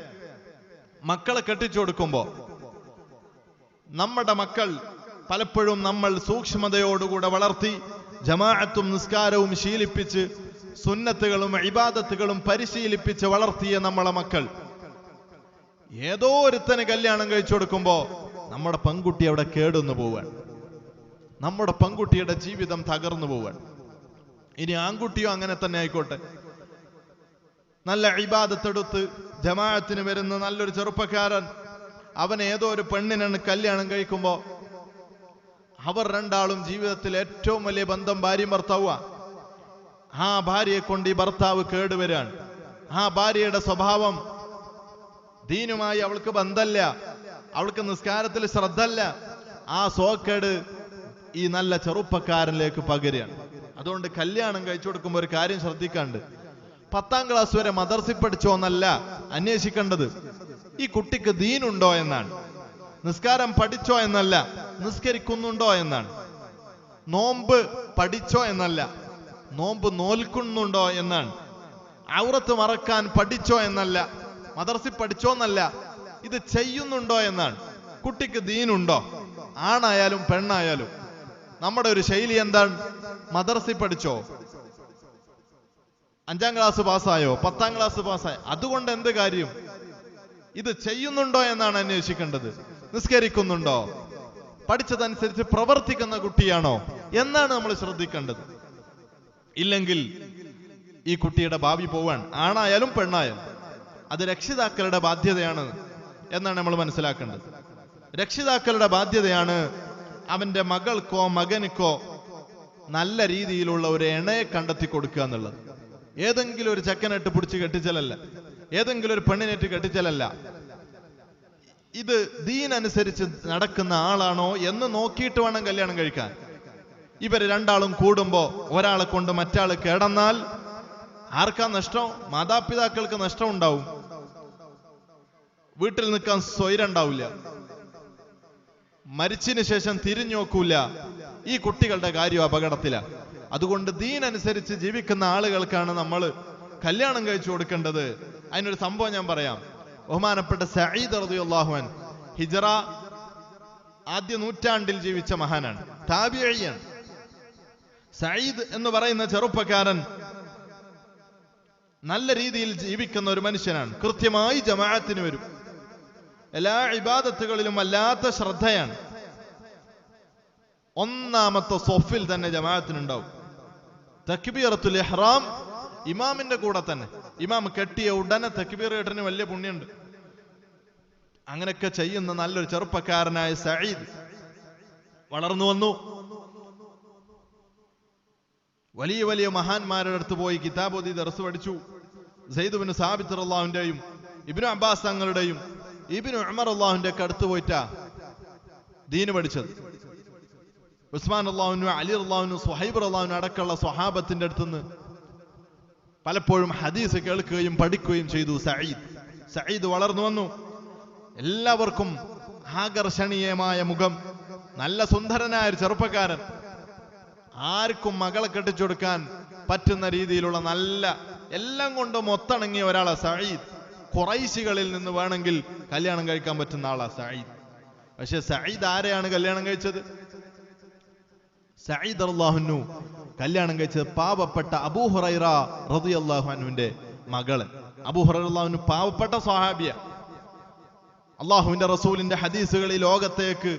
മക്കളെ കെട്ടിച്ചു കൊടുക്കുമ്പോ നമ്മുടെ മക്കൾ പലപ്പോഴും നമ്മൾ സൂക്ഷ്മതയോടുകൂടെ വളർത്തി ജമാഅത്തും നിസ്കാരവും ശീലിപ്പിച്ച് സുന്നത്തുകളും ഇബാദത്തുകളും പരിശീലിപ്പിച്ച് വളർത്തിയ നമ്മളെ മക്കൾ ഏതോ ഒരുത്തന് കല്യാണം കഴിച്ചു കൊടുക്കുമ്പോ നമ്മുടെ പെൺകുട്ടി അവിടെ കേടുന്നു പോവാൻ, നമ്മുടെ പെൺകുട്ടിയുടെ ജീവിതം തകർന്നു പോവാൻ. ഇനി ആൺകുട്ടിയോ അങ്ങനെ തന്നെ ആയിക്കോട്ടെ, നല്ല ഇബാദത്തെടുത്ത് ജമാഅത്തിന് വരുന്ന നല്ലൊരു ചെറുപ്പക്കാരൻ അവൻ ഏതോ ഒരു പെണ്ണിനാണ് കല്യാണം കഴിക്കുമ്പോ അവർ രണ്ടാളും ജീവിതത്തിൽ ഏറ്റവും വലിയ ബന്ധം ഭാര്യയും ഭർത്താവുക. ആ ഭാര്യയെ കൊണ്ട് ഈ ഭർത്താവ് കേടുവരാൻ. ആ ഭാര്യയുടെ സ്വഭാവം, ദീനുമായി അവൾക്ക് ബന്ധമില്ല, അവൾക്ക് നിസ്കാരത്തിൽ ശ്രദ്ധല്ല, ആ സോക്കേട് ഈ നല്ല ചെറുപ്പക്കാരനിലേക്ക് പകരുകയാണ്. അതുകൊണ്ട് കല്യാണം കഴിച്ചു കൊടുക്കുമ്പോൾ ഒരു കാര്യം ശ്രദ്ധിക്കാണ്ട്, 10ാം ക്ലാസ് വരെ മദർസിൽ പഠിച്ചോ എന്നല്ല അന്വേഷിക്കേണ്ടത്, ഈ കുട്ടിക്ക് ദീനുണ്ടോ എന്നാണ്. നിസ്കാരം പഠിച്ചോ എന്നല്ല, നിസ്കരിക്കുന്നുണ്ടോ എന്നാണ്. നോമ്പ് പഠിച്ചോ എന്നല്ല, നോമ്പ് നോൽക്കുന്നുണ്ടോ എന്നാണ്. ഔറത്ത് മറക്കാൻ പഠിച്ചോ എന്നല്ല, മദർസിൽ പഠിച്ചോ എന്നല്ല, ഇത് ചെയ്യുന്നുണ്ടോ എന്നാണ്. കുട്ടിക്ക് ദീനുണ്ടോ? ആണായാലും പെണ്ണായാലും നമ്മുടെ ഒരു ശൈലി എന്താണ്? മദർസിൽ പഠിച്ചോ, 5ാം ക്ലാസ് പാസ്സായോ, 10ാം ക്ലാസ് പാസ്സായോ, അതുകൊണ്ട് എന്ത് കാര്യം? ഇത് ചെയ്യുന്നുണ്ടോ എന്നാണ് അന്വേഷിക്കേണ്ടത്. നിസ്കരിക്കുന്നുണ്ടോ, പഠിച്ചതനുസരിച്ച് പ്രവർത്തിക്കുന്ന കുട്ടിയാണോ എന്നാണ് നമ്മൾ ശ്രദ്ധിക്കേണ്ടത്. ഇല്ലെങ്കിൽ ഈ കുട്ടിയുടെ ഭാവി പോവാൻ, ആണായാലും പെണ്ണായാലും. അത് രക്ഷിതാക്കളുടെ ബാധ്യതയാണ് എന്നാണ് നമ്മൾ മനസ്സിലാക്കേണ്ടത്. രക്ഷിതാക്കളുടെ ബാധ്യതയാണ് അവന്റെ മകൾക്കോ മകനിക്കോ നല്ല രീതിയിലുള്ള ഒരു ഇണയെ കണ്ടെത്തി കൊടുക്കുക എന്നുള്ളത്. ഏതെങ്കിലും ഒരു ചെക്കനിട്ട് പിടിച്ച് കെട്ടിച്ചലല്ല, ഏതെങ്കിലും ഒരു പെണ്ണിനേറ്റ് കെട്ടിച്ചലല്ല. ഇത് ദീനനുസരിച്ച് നടക്കുന്ന ആളാണോ എന്ന് നോക്കിയിട്ട് വേണം കല്യാണം കഴിക്കാൻ. ഇവര് രണ്ടാളും കൂടുമ്പോ ഒരാളെ കൊണ്ട് മറ്റാള് കേടന്നാൽ ആർക്കാ നഷ്ടം? മാതാപിതാക്കൾക്ക് നഷ്ടം ഉണ്ടാവും, വീട്ടിൽ നിൽക്കാൻ സ്വൈരം ഉണ്ടാവില്ല, മരിച്ചതിന് ശേഷം തിരിഞ്ഞു നോക്കൂല. ഈ കുട്ടികളുടെ കാര്യം അപകടത്തിലാണ്. അതുകൊണ്ട് ദീനനുസരിച്ച് ജീവിക്കുന്ന ആളുകൾക്കാണ് നമ്മൾ കല്യാണം കഴിച്ചു കൊടുക്കേണ്ടത്. അതിനൊരു സംഭവം ഞാൻ പറയാം. ബഹുമാനപ്പെട്ട സഈദ് റളിയല്ലാഹു അൻഹു ഹിജ്റ ആദ്യ നൂറ്റാണ്ടിൽ ജീവിച്ച മഹാനാണ്, താബിഈയാണ്. സഈദ് എന്ന് പറയുന്ന ചെറുപ്പക്കാരൻ നല്ല രീതിയിൽ ജീവിക്കുന്ന ഒരു മനുഷ്യനാണ്. കൃത്യമായി ജമാഅത്തിന് വരും, എല്ലാ ഇബാദത്തുകളിലും വല്ലാത്ത ശ്രദ്ധയാണ്. ഒന്നാമത്തെ സൊഫിൽ തന്നെ ജമാഅത്തിനുണ്ടാവും. തക്ബീറത്തുൽ ഇഹ്റാം ഇമാമിന്റെ കൂടെ തന്നെ. ഇമാം കെട്ടിയ ഉടനെ തക്ബീർ കേട്ടതിന് വലിയ പുണ്യുണ്ട്. അങ്ങനെയൊക്കെ ചെയ്യുന്ന നല്ലൊരു ചെറുപ്പക്കാരനായ സഈദ് വളർന്നു വന്നു. വലിയ വലിയ മഹാന്മാരുടെ അടുത്ത് പോയി കിതാബ് ഓതി ദർസ് പഠിച്ചു. സയ്യിദ് ഇബ്നു സാബിത്ത് റളിയല്ലാഹുവിന്റെയും ഇബ്നു അബ്ബാസ് തങ്ങളുടെയും ഇബ്നു ഉമർ റളിയല്ലാഹുവിന്റെ ഒക്കെ അടുത്ത് പോയിട്ടാ ദീന് പഠിച്ചത്. ഉസ്മാൻ റളിയല്ലാഹു, അലി റളിയല്ലാഹു, സുഹൈബ് റളിയല്ലാഹു അടക്കമുള്ള സ്വഹാബത്തിന്റെ അടുത്തുനിന്ന് പലപ്പോഴും ഹദീസ് കേൾക്കുകയും പഠിക്കുകയും ചെയ്തു സഈദ് വളർന്നു വന്നു. എല്ലാവർക്കും ആകർഷണീയമായ മുഖം, നല്ല സുന്ദരനായ ഒരു ചെറുപ്പക്കാരൻ. ആർക്കും മകളെ കെട്ടിച്ചു കൊടുക്കാൻ പറ്റുന്ന രീതിയിലുള്ള നല്ല എല്ലാം കൊണ്ടും ഒത്തിണങ്ങിയ ഒരാളാ സഈദ്. ഖുറൈശികളിൽ നിന്ന് വേണമെങ്കിൽ കല്യാണം കഴിക്കാൻ പറ്റുന്ന ആളാ സഈദ്. പക്ഷെ സഈദ് ആരെയാണ് കല്യാണം കഴിച്ചത്? സഈദ് റളിയല്ലാഹു അൻഹു കല്യാണം കഴിച്ചത് പാവപ്പെട്ട അബൂ ഹുറൈറ റളിയല്ലാഹു അൻഹുവിന്റെ മകള്. അബൂ ഹുറൈറ റളിയല്ലാഹു അൻഹു പാവപ്പെട്ട സ്വഹാബിയ. അള്ളാഹുവിന്റെ റസൂലിന്റെ ഹദീസുകൾ ഈ ലോകത്തേക്ക്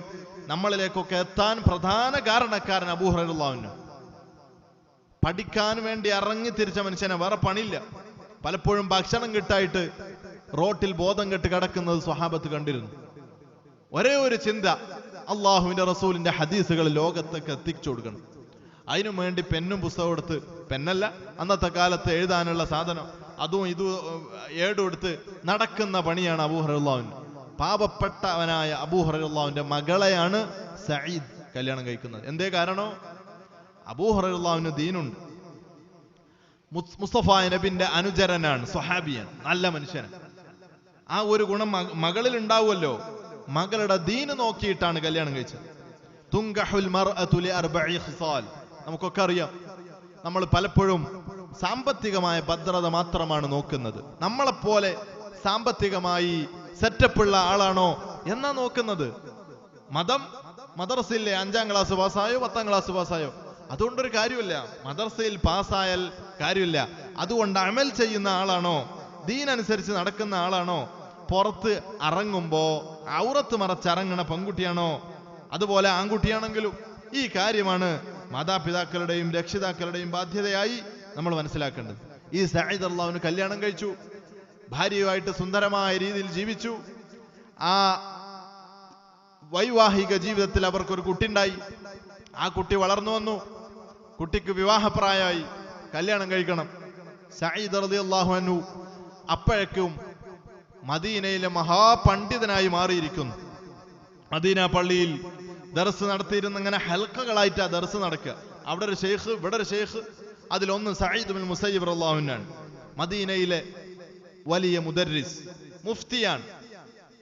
നമ്മളിലേക്കൊക്കെ എത്താൻ പ്രധാന കാരണക്കാരൻ അബൂ ഹുറൈറ റളിയല്ലാഹു അൻഹു. പഠിക്കാൻ വേണ്ടി ഇറങ്ങി തിരിച്ച മനുഷ്യനെ, വേറെ പണിയില്ല. പലപ്പോഴും ഭക്ഷണം കിട്ടായിട്ട് റോട്ടിൽ ബോധം കെട്ട് കിടക്കുന്നത് സ്വഹാബത്ത് കണ്ടിരുന്നു. ഒരേ ഒരു ചിന്ത, അള്ളാഹുവിന്റെ റസൂലിന്റെ ഹദീസുകൾ ലോകത്തേക്ക് എത്തിച്ചു കൊടുക്കണം. അതിനു വേണ്ടി പെന്നും പുസ്തകം എടുത്ത്, പെന്നല്ല അന്നത്തെ കാലത്ത് എഴുതാനുള്ള സാധനം, അതും ഇതും ഏടുമെടുത്ത് നടക്കുന്ന പണിയാണ് അബൂ ഹുറൈറ റളിയല്ലാഹു അൻഹു. പാവപ്പെട്ടവനായ അബൂ ഹുറൈറ റളിയല്ലാഹു അൻഹുവിന്റെ മകളെയാണ് സഈദ് കല്യാണം കഴിക്കുന്നത്. എന്തേ കാരണം? അബൂ ഹുറൈറ റളിയല്ലാഹു അൻഹു ദീനുണ്ട്, മുസ്തഫ നബിന്റെ അനുചരനാണ്, സ്വഹാബിയാണ്, നല്ല മനുഷ്യനാണ്. ആ ഒരു ഗുണം മകളിൽ ഉണ്ടാവുമല്ലോ. മകളുടെ ദീന് നോക്കിയിട്ടാണ് കല്യാണം കഴിച്ചത്. തുങ്കഹുൽ മർഅതു ലിഅർബഇ ഖിസാൽ. നമുക്കൊക്കെ അറിയാം, നമ്മൾ പലപ്പോഴും സാമ്പത്തികമായ ഭദ്രത മാത്രമാണ് നോക്കുന്നത്. നമ്മളെപ്പോലെ സാമ്പത്തികമായി സെറ്റപ്പുള്ള ആളാണോ എന്നാ നോക്കുന്നത്. മദർസയിലെ 5ാം ക്ലാസ് പാസ്സായോ 10ാം ക്ലാസ് പാസ്സായോ അതുകൊണ്ടൊരു കാര്യമില്ല. മദർസയിൽ പാസ്സായാൽ കാര്യമില്ല. അതുകൊണ്ട് അമൽ ചെയ്യുന്ന ആളാണോ, ദീനനുസരിച്ച് നടക്കുന്ന ആളാണോ, പുറത്ത് ഇറങ്ങുമ്പോ ഔറത്ത് മറച്ചിറങ്ങണ പെൺകുട്ടിയാണോ, അതുപോലെ ആൺകുട്ടിയാണെങ്കിലും ഈ കാര്യമാണ് മാതാപിതാക്കളുടെയും രക്ഷിതാക്കളുടെയും ബാധ്യതയായി നമ്മൾ മനസ്സിലാക്കേണ്ടത്. ഈ സഈദ് റളിയല്ലാഹു അൻഹു കല്യാണം കഴിച്ചു, ഭാര്യയുമായിട്ട് സുന്ദരമായ രീതിയിൽ ജീവിച്ചു. ആ വൈവാഹിക ജീവിതത്തിൽ അവർക്കൊരു കുട്ടിയുണ്ടായി. ആ കുട്ടി വളർന്നു വന്നു, കുട്ടിക്ക് വിവാഹപ്രായമായി, കല്യാണം കഴിക്കണം. സഈദ് റളിയല്ലാഹു അൻഹു അപ്പോഴേക്കും മദീനയിലെ മഹാപണ്ഡിതനായി മാറിയിരിക്കുന്നു. മദീന പള്ളിയിൽ ദർസ് നടത്തിയിരുന്ന ഇങ്ങനെ ഹൽക്കകളായിട്ട് ആ ദർസ് നടക്കുക. അവിടെ ഒരു ഷെയ്ഖ്, ഇവിടെ ഒരു ഷെയ്ഖ്. അതിലൊന്ന് സഈദ് ബിൻ മുസയ്യിബ് റളിയല്ലാഹു അൻഹു, മദീനയിലെ വലിയ മുദർരിസ്, മുഫ്തിയാണ്.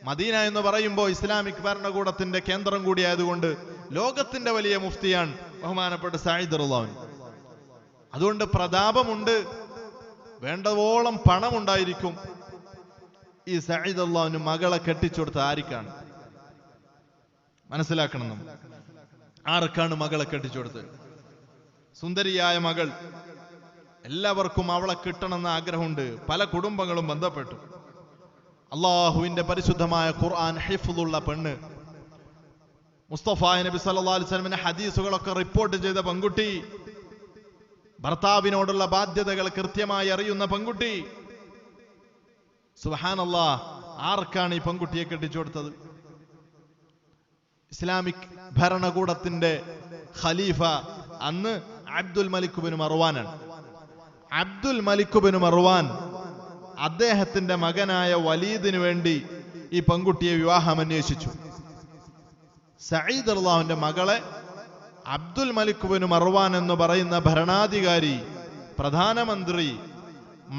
മദീന എന്ന് പറയുമ്പോൾ ഇസ്ലാമിക് ഭരണകൂടത്തിന്റെ കേന്ദ്രം കൂടിയായതുകൊണ്ട് ലോകത്തിന്റെ വലിയ മുഫ്തിയാണ് ബഹുമാനപ്പെട്ട സഈദ് റളിയല്ലാഹു അൻഹു. അതുകൊണ്ട് പ്രതാപമുണ്ട്, വേണ്ടവോളം പണമുണ്ടായിരിക്കും. ഈ സഈദ് റളിയല്ലാഹു അൻഹു മകളെ കെട്ടിച്ചുകൊടുത്ത ആർക്കാണ്? മനസ്സിലാക്കണം നമ്മൾ. ആർക്കാണ് മകളെ കെട്ടിച്ചുകൊടുത്തത്? സുന്ദരിയായ മകൾ. എല്ലാവർക്കും അവളെ കിട്ടണമെന്ന ആഗ്രഹമുണ്ട്. പല കുടുംബങ്ങളും ബന്ധപ്പെട്ടു. അള്ളാഹുവിന്റെ പരിശുദ്ധമായ ഖുർആൻ ഹിഫ്ളുള്ള പെണ്ണ്, മുസ്തഫ നബി സല്ലല്ലാഹു അലൈഹി വസല്ലമിന്റെ ഹദീസുകളൊക്കെ റിപ്പോർട്ട് ചെയ്ത പെൺകുട്ടി, ഭർത്താവിനോടുള്ള ബാധ്യതകൾ കൃത്യമായി അറിയുന്ന പെൺകുട്ടി. സുബ്ഹാനല്ലാഹ്, ആർക്കാണ് ഈ പെൺകുട്ടിയെ കെട്ടിച്ചുകൊടുത്തത്? ഇസ്ലാമിക് ഭരണകൂടത്തിന്റെ ഖലീഫ അന്ന് അബ്ദുൽ മലിക് ബിൻ മർവാനാണ്. അബ്ദുൽ മലിക് ബിൻ മർവാൻ അദ്ദേഹത്തിന്റെ മകനായ വലീദിന് വേണ്ടി ഈ പെൺകുട്ടിയെ വിവാഹം അന്വേഷിച്ചു. സഈദ് റളിയല്ലാഹുവിന്റെ മകളെ അബ്ദുൽ മലിക് ബിൻ മർവാൻ എന്ന് പറയുന്ന ഭരണാധികാരി, പ്രധാനമന്ത്രി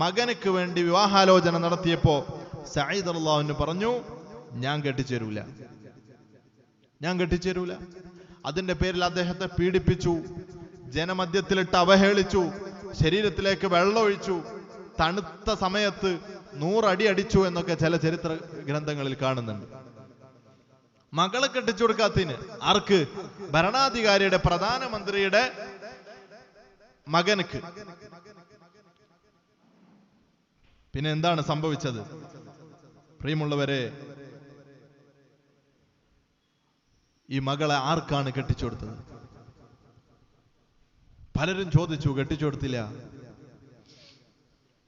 മകനക്ക് വേണ്ടി വിവാഹാലോചന നടത്തിയപ്പോ സഈദ് റളിയല്ലാഹു പറഞ്ഞു, ഞാൻ കെട്ടിച്ചേരൂല. അതിന്റെ പേരിൽ അദ്ദേഹത്തെ പീഡിപ്പിച്ചു, ജനമധ്യത്തിലിട്ട് അവഹേളിച്ചു, ശരീരത്തിലേക്ക് വെള്ളമൊഴിച്ചു, തണുത്ത സമയത്ത് 100 അടി അടിച്ചു എന്നൊക്കെ ചില ചരിത്ര ഗ്രന്ഥങ്ങളിൽ കാണുന്നുണ്ട്. മകളെ കെട്ടിച്ചു കൊടുക്കാത്തതിന്. ആർക്ക്? ഭരണാധികാരിയുടെ, പ്രധാനമന്ത്രിയുടെ മകനക്ക്. പിന്നെ എന്താണ് സംഭവിച്ചത്? പ്രിയമുള്ളവരെ, ഈ മകളെ ആർക്കാണ് കെട്ടിച്ചു കൊടുത്തത്? പലരും ചോദിച്ചു, കെട്ടിച്ചു കൊടുത്തില്ല.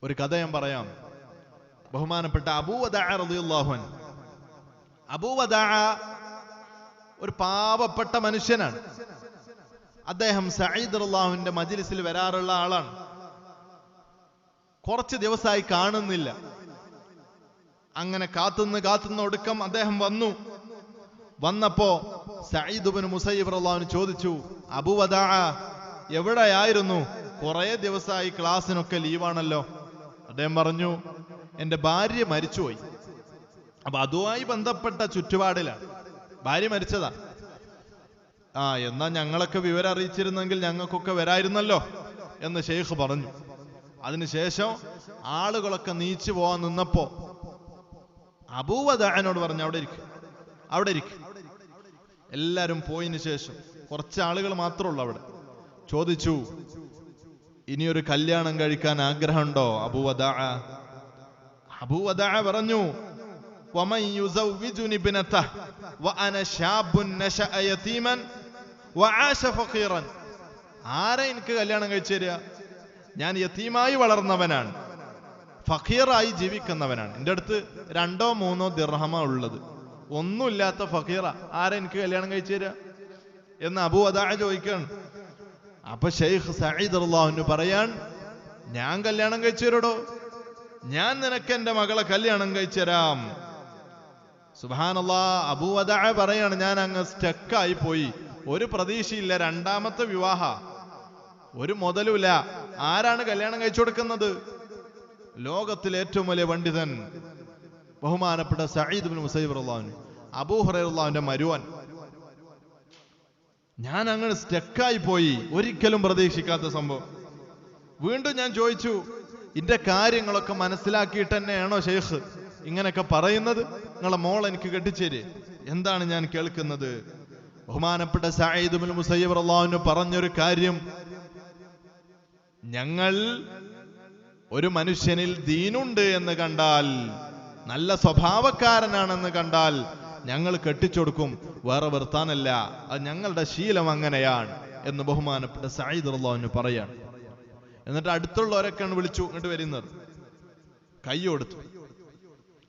ഒരു കഥ ഞാൻ പറയാം. ബഹുമാനപ്പെട്ട അബൂ വദാഅ റളിയല്ലാഹു അൻഹു. അബൂ വദാഅ ഒരു പാവപ്പെട്ട മനുഷ്യനാണ്. അദ്ദേഹം സഈദ് റളിയല്ലാഹുവിന്റെ മജ്ലിസിൽ വരാറുള്ള ആളാണ്. കുറച്ച് ദിവസമായി കാണുന്നില്ല. അങ്ങനെ കാത്തുനിന്ന് ഒടുക്കം അദ്ദേഹം വന്നപ്പോ സഈദ് ഇബ്നു മുസയ്യിബ് റളിയല്ലാഹു അൻഹു ചോദിച്ചു, അബൂ വദാഅ എവിടെയായിരുന്നു? കുറെ ദിവസമായി, ക്ലാസ്സിനൊക്കെ ലീവാണല്ലോ. അദ്ദേഹം പറഞ്ഞു, എന്റെ ഭാര്യ മരിച്ചുപോയി. അപ്പൊ അതുമായി ബന്ധപ്പെട്ട ചുറ്റുപാടിലാണ്. ഭാര്യ മരിച്ചതാ. എന്നാ ഞങ്ങളൊക്കെ വിവരം അറിയിച്ചിരുന്നെങ്കിൽ ഞങ്ങൾക്കൊക്കെ വരായിരുന്നല്ലോ എന്ന് ഷെയ്ഖ് പറഞ്ഞു. അതിനുശേഷം ആളുകളൊക്കെ നീച്ചു പോവാൻ നിന്നപ്പോ അബൂ വദാഅനോട് പറഞ്ഞു, അവിടെ ഇരിക്കും. എല്ലാരും പോയതിനു ശേഷം കുറച്ച് ആളുകൾ മാത്രമേ ഉള്ളൂ അവിടെ. ചോദിച്ചു, ഇനിയൊരു കല്യാണം കഴിക്കാൻ ആഗ്രഹമുണ്ടോ അബൂ വദാഅ? അബൂ വദാഅ പറഞ്ഞു, വമൻ യുസവ്വിജുനി ഇബ്നതഹു വഅന ശാബുൻ നശഅ യതീമൻ വആശ ഫഖീറൻ. ആരെ എനിക്ക് കല്യാണം കഴിച്ചു തരിക? ഞാൻ യതീമായി വളർന്നവനാണ്, ഫഖീറായി ജീവിക്കുന്നവനാണ്. എൻ്റെ അടുത്ത് 2-3 ദിർഹമാ ഉള്ളത്. ഒന്നുമില്ലാത്ത ഫഖീറ ആരെ എനിക്ക് കല്യാണം കഴിച്ചു തരിക എന്ന് അബൂ വദാഅ ചോദിക്കുകയാണ്. അപ്പൊ ഷെയ്ഖ് സഈദ് റളിയല്ലാഹു അൻഹു പറയാൻ, ഞാൻ കല്യാണം കഴിച്ചു തരടോ, ഞാൻ നിനക്ക് എന്റെ മകളെ കല്യാണം കഴിച്ചു തരാം. സുബ്ഹാനല്ലാഹ്, അബൂ വദാഅ പറയാണ്, ഞാൻ അങ്ങ് സ്റ്റക്കായി പോയി. ഒരു പ്രതീക്ഷയില്ല. രണ്ടാമത്തെ വിവാഹ, ഒരു മുതലുമില്ല. ആരാണ് കല്യാണം കഴിച്ചു കൊടുക്കുന്നത്? ലോകത്തിലെ ഏറ്റവും വലിയ പണ്ഡിതൻ ബഹുമാനപ്പെട്ട സഈദ് ഇബ്നു മുസയ്യിബ് റളിയല്ലാഹു അൻഹു, അബൂ ഹുറൈറ റളിയല്ലാഹു അൻഹുവിന്റെ മരുവൻ. ഞാൻ അങ്ങനെ സ്റ്റക്കായി പോയി. ഒരിക്കലും പ്രതീക്ഷിക്കാത്ത സംഭവം. വീണ്ടും ഞാൻ ചോദിച്ചു, ഇന്റെ കാര്യങ്ങളൊക്കെ മനസ്സിലാക്കിയിട്ട് തന്നെയാണോ ഷെയ്ഖ് ഇങ്ങനെയൊക്കെ പറയുന്നത്? നിങ്ങളെ മോൾ എനിക്ക് കെട്ടിച്ചേര്. എന്താണ് ഞാൻ കേൾക്കുന്നത്? ബഹുമാനപ്പെട്ട സഈദ് ഇബ്നു മുസയ്യിബ് റളിയല്ലാഹു അൻഹു പറഞ്ഞൊരു കാര്യം, ഞങ്ങൾ ഒരു മനുഷ്യനിൽ ദീനുണ്ട് എന്ന് കണ്ടാൽ, നല്ല സ്വഭാവക്കാരനാണെന്ന് കണ്ടാൽ ഞങ്ങൾ കെട്ടിച്ചൊടുക്കും. വേറെ വർത്താനല്ല, അത് ഞങ്ങളുടെ ശീലം അങ്ങനെയാണ് എന്ന് ബഹുമാനപ്പെട്ട സഈദ് റളിയല്ലാഹു അൻഹു പറയാണ്. എന്നിട്ട് അടുത്തുള്ളവരൊക്കെയാണ് വിളിച്ചു ഇങ്ങോട്ട് വരുന്നത്. കൈ കൊടുത്തു,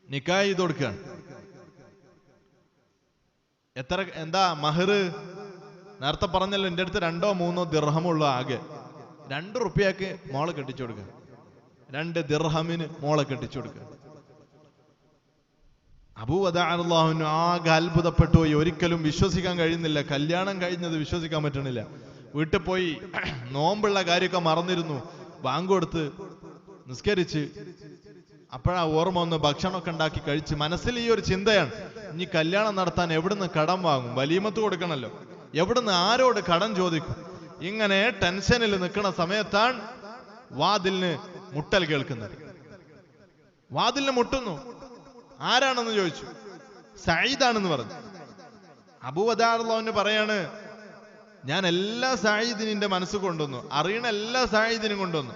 നിക്കാഹ് ചെയ്ത് കൊടുക്കുകയാണ്. എന്താ മഹർ? നേരത്തെ പറഞ്ഞല്ലോ എൻ്റെ അടുത്ത് 2-3 ദിർഹമുള്ളൂ ആകെ. 2 റുപ്യക്ക് മോളെ കെട്ടിച്ചു കൊടുക്കുക. 2 ദിർഹമിന് മോളെ കെട്ടിച്ചു കൊടുക്കുക. അബൂ വദാ റളിയല്ലാഹു അൻഹു ആകെ അത്ഭുതപ്പെട്ടു പോയി. ഒരിക്കലും വിശ്വസിക്കാൻ കഴിയുന്നില്ല. കല്യാണം കഴിഞ്ഞത് വിശ്വസിക്കാൻ പറ്റണില്ല. വീട്ടിൽ പോയി നോമ്പുള്ള കാര്യമൊക്കെ മറന്നിരുന്നു. ബാങ്ക് കൊടുത്ത് നിസ്കരിച്ച് അപ്പോഴാ ഓർമ്മ വന്ന് ഭക്ഷണമൊക്കെ ഉണ്ടാക്കി കഴിച്ച്. മനസ്സിൽ ഈ ഒരു ചിന്തയാണ്, ഇനി കല്യാണം നടത്താൻ എവിടുന്ന് കടം വാങ്ങും? വലീമത്ത് കൊടുക്കണല്ലോ, എവിടുന്ന് ആരോട് കടം ചോദിക്കും? ഇങ്ങനെ ടെൻഷനിൽ നിൽക്കുന്ന സമയത്താണ് വാതിലിന് മുട്ടൽ കേൾക്കുന്നത്. വാതിലിന് മുട്ടുന്നു. ആരാണെന്ന് ചോദിച്ചു. സഈദാണെന്ന് പറഞ്ഞു. അബൂ വദാ റളിയല്ലാഹു അൻഹു പറയാണ്, ഞാൻ എല്ലാ സഈദിന്റെ മനസ്സ് കൊണ്ടുവന്നു, അറിയണ എല്ലാ സഈദിനും കൊണ്ടുവന്നു.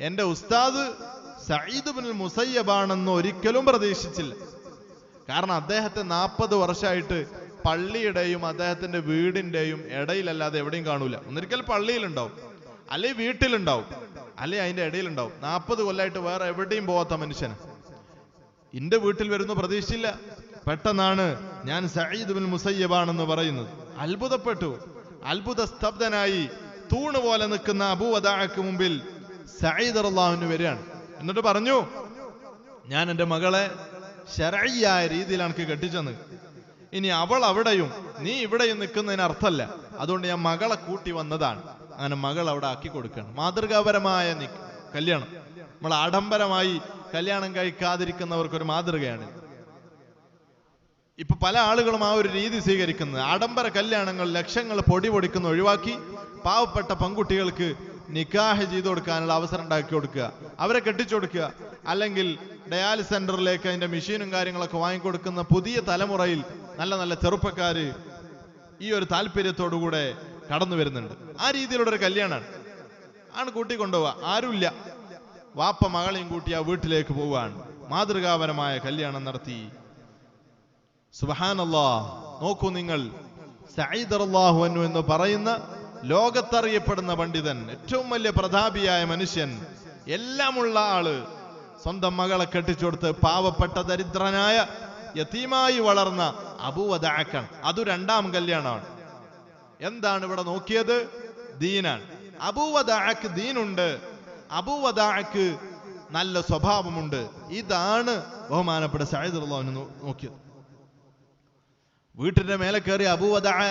എന്റെ ഉസ്താദ് സഈദ് ഇബ്നുൽ മുസയ്യബാണെന്ന് ഒരിക്കലും പ്രതീക്ഷിച്ചില്ല. കാരണം അദ്ദേഹത്തെ 40 വർഷമായിട്ട് പള്ളിയുടെയും അദ്ദേഹത്തിന്റെ വീടിന്റെയും ഇടയിലല്ലാതെ എവിടെയും കാണൂല. ഒന്നിരിക്കൽ പള്ളിയിലുണ്ടാവും, അല്ലെ വീട്ടിലുണ്ടാവും, അല്ലെ അതിന്റെ ഇടയിലുണ്ടാവും. 40 കൊല്ലമായിട്ട് വേറെ എവിടെയും പോവാത്ത മനുഷ്യന് എന്റെ വീട്ടിൽ വരുന്നു പ്രതീക്ഷിച്ചില്ല. പെട്ടെന്നാണ് ഞാൻ സഈദ് ഇബ്നുൽ മുസയ്യബാണെന്ന് പറയുന്നത്. അത്ഭുതപ്പെട്ടു, അത്ഭുത സ്തബ്ധനായി തൂണ് പോലെ നിൽക്കുന്ന അബൂ വദാഅക്ക് മുമ്പിൽ സഈദ് റളിയല്ലാഹു അൻഹു വരികയാണ്. എന്നിട്ട് പറഞ്ഞു, ഞാൻ എൻ്റെ മകളെ ശരഈയായ രീതിയിലാണ് എനിക്ക് കെട്ടിച്ചെന്ന്. ഇനി അവൾ അവിടെയും നീ ഇവിടെയും നിൽക്കുന്നതിന് അർത്ഥമല്ല. അതുകൊണ്ട് ഞാൻ മകളെ കൂട്ടി വന്നതാണ്. അങ്ങനെ മകൾ അവിടെ ആക്കി കൊടുക്കണം. മാതൃകാപരമായ കല്യാണം. നമ്മൾ ആഡംബരമായി കല്യാണം കഴിക്കാതിരിക്കുന്നവർക്കൊരു മാതൃകയാണ്. ഇപ്പൊ പല ആളുകളും ആ ഒരു രീതി സ്വീകരിക്കുന്നത്. ആഡംബര കല്യാണങ്ങൾ ലക്ഷങ്ങൾ പൊടിപൊടിക്കുന്ന ഒഴിവാക്കി പാവപ്പെട്ട പെൺകുട്ടികൾക്ക് നിക്കാഹ് ചെയ്തു കൊടുക്കാനുള്ള അവസരം ഉണ്ടാക്കി കൊടുക്കുക, അവരെ കെട്ടിച്ചു കൊടുക്കുക. അല്ലെങ്കിൽ ഡയാലിസ് സെന്ററിലേക്ക് അതിന്റെ മെഷീനും കാര്യങ്ങളൊക്കെ വാങ്ങിക്കൊടുക്കുന്ന പുതിയ തലമുറയിൽ നല്ല നല്ല ചെറുപ്പക്കാര് ഈ ഒരു താല്പര്യത്തോടുകൂടെ കടന്നു വരുന്നുണ്ട്. ആ രീതിയിലുള്ള ഒരു കല്യാണമാണ്. ആണ് കൂട്ടിക്കൊണ്ടുപോവുക, ആരുമില്ല, വാപ്പ മകളെയും കൂട്ടി ആ വീട്ടിലേക്ക് പോവുകയാണ്. മാതൃകാപരമായ കല്യാണം നടത്തി. സുബ്ഹാനല്ലാഹ്, നോക്കൂ നിങ്ങൾ, സഈദ് റളിയല്ലാഹു അൻഹു എന്ന് പറയുന്ന ലോകത്തറിയപ്പെടുന്ന പണ്ഡിതൻ, ഏറ്റവും വലിയ പ്രതാപിയായ മനുഷ്യൻ, എല്ലാമുള്ള ആള്, സ്വന്തം മകളെ കെട്ടിച്ചു കൊടുത്ത് പാവപ്പെട്ട ദരിദ്രനായ യതീമായി വളർന്ന അബൂ വദാഅക്കാണ്. അത് 2ാം കല്യാണമാണ്. എന്താണ് ഇവിടെ നോക്കിയത്? ദീനാണ്. അബൂ വദാഅക്ക് ദീനുണ്ട്, അബൂ വദാഅക്ക് നല്ല സ്വഭാവമുണ്ട്. ഇതാണ് ബഹുമാനപ്പെട്ട സഈദ് റളിയല്ലാഹു അൻഹു നോക്കിയത്. വീട്ടിന്റെ മേലെ കയറി അബൂ വദാഅ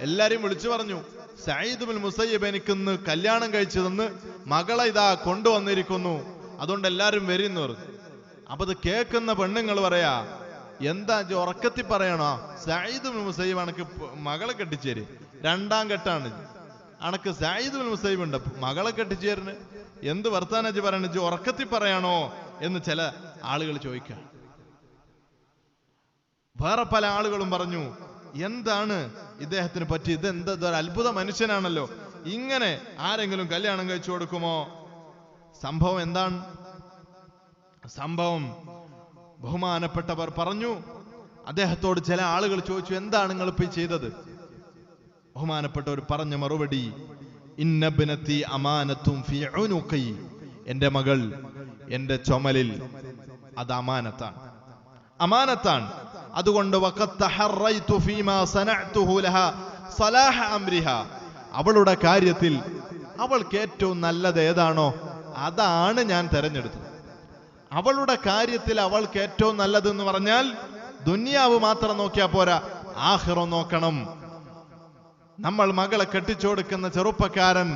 എല്ലാരെയും വിളിച്ചു പറഞ്ഞു, സഈദ് ഇബ്നുൽ മുസയ്യിബ് എനിക്കിന്ന് കല്യാണം കഴിച്ചു തന്ന് മകളെ ഇതാ കൊണ്ടുവന്നിരിക്കുന്നു, അതുകൊണ്ട് എല്ലാരും വരുന്നു പറഞ്ഞു. അപ്പൊ അത് കേൾക്കുന്ന പെണ്ണുങ്ങൾ പറയാ, എന്താ ഉറക്കത്തി പറയണോ? സഈദ് ഇബ്നുൽ മുസയ്യിബ് അനക്ക് മകളെ കെട്ടിച്ചേര്, 2ാം ഘട്ടാണ്, അനക്ക് സഈദ് ഇബ്നുൽ മുസയ്യിബ് ഉണ്ട്, മകളെ കെട്ടിച്ചേരിന് എന്ത് വർത്താനം പറയണ, ഉറക്കത്തി പറയാണോ എന്ന് ചില ആളുകൾ ചോദിക്കാം. വേറെ പല ആളുകളും പറഞ്ഞു, എന്താണ് ഇദ്ദേഹത്തിന് പറ്റി, ഇതെന്താ ഒരു അത്ഭുത മനുഷ്യനാണല്ലോ, ഇങ്ങനെ ആരെങ്കിലും കല്യാണം കഴിച്ചു കൊടുക്കുമോ? സംഭവം എന്താണ്? സംഭവം ബഹുമാനപ്പെട്ടവർ പറഞ്ഞു, അദ്ദേഹത്തോട് ചില ആളുകൾ ചോദിച്ചു, എന്താണ് നിങ്ങൾ ഇപ്പൊ ചെയ്തത്? ബഹുമാനപ്പെട്ടവർ പറഞ്ഞ മറുപടി, ഇന്നബ്നതി അമാനത്തും ഫീ ഉനുഖി, എന്റെ മകൾ എന്റെ ചുമലിൽ, അത് അമാനത്താണ്, അമാനത്താണ്. അതുകൊണ്ട് വഖദ് തഹറൈതു ഫീമാ സനഅതുഹു ലഹാ സലാഹ അംരിഹാ, അവളുടെ കാര്യത്തിൽ അവൾക്ക് ഏറ്റവും നല്ലത് ഏതാണോ അതാണ് ഞാൻ തെരഞ്ഞെടുത്തത്. അവളുടെ കാര്യത്തിൽ അവൾക്ക് ഏറ്റവും നല്ലത് എന്ന് പറഞ്ഞാൽ ദുനിയാവ് മാത്രം നോക്കിയാൽ പോരാ, ആഖിറം നോക്കണം. നമ്മൾ മകളെ കെട്ടിച്ചു കൊടുക്കുന്ന ചെറുപ്പക്കാരൻ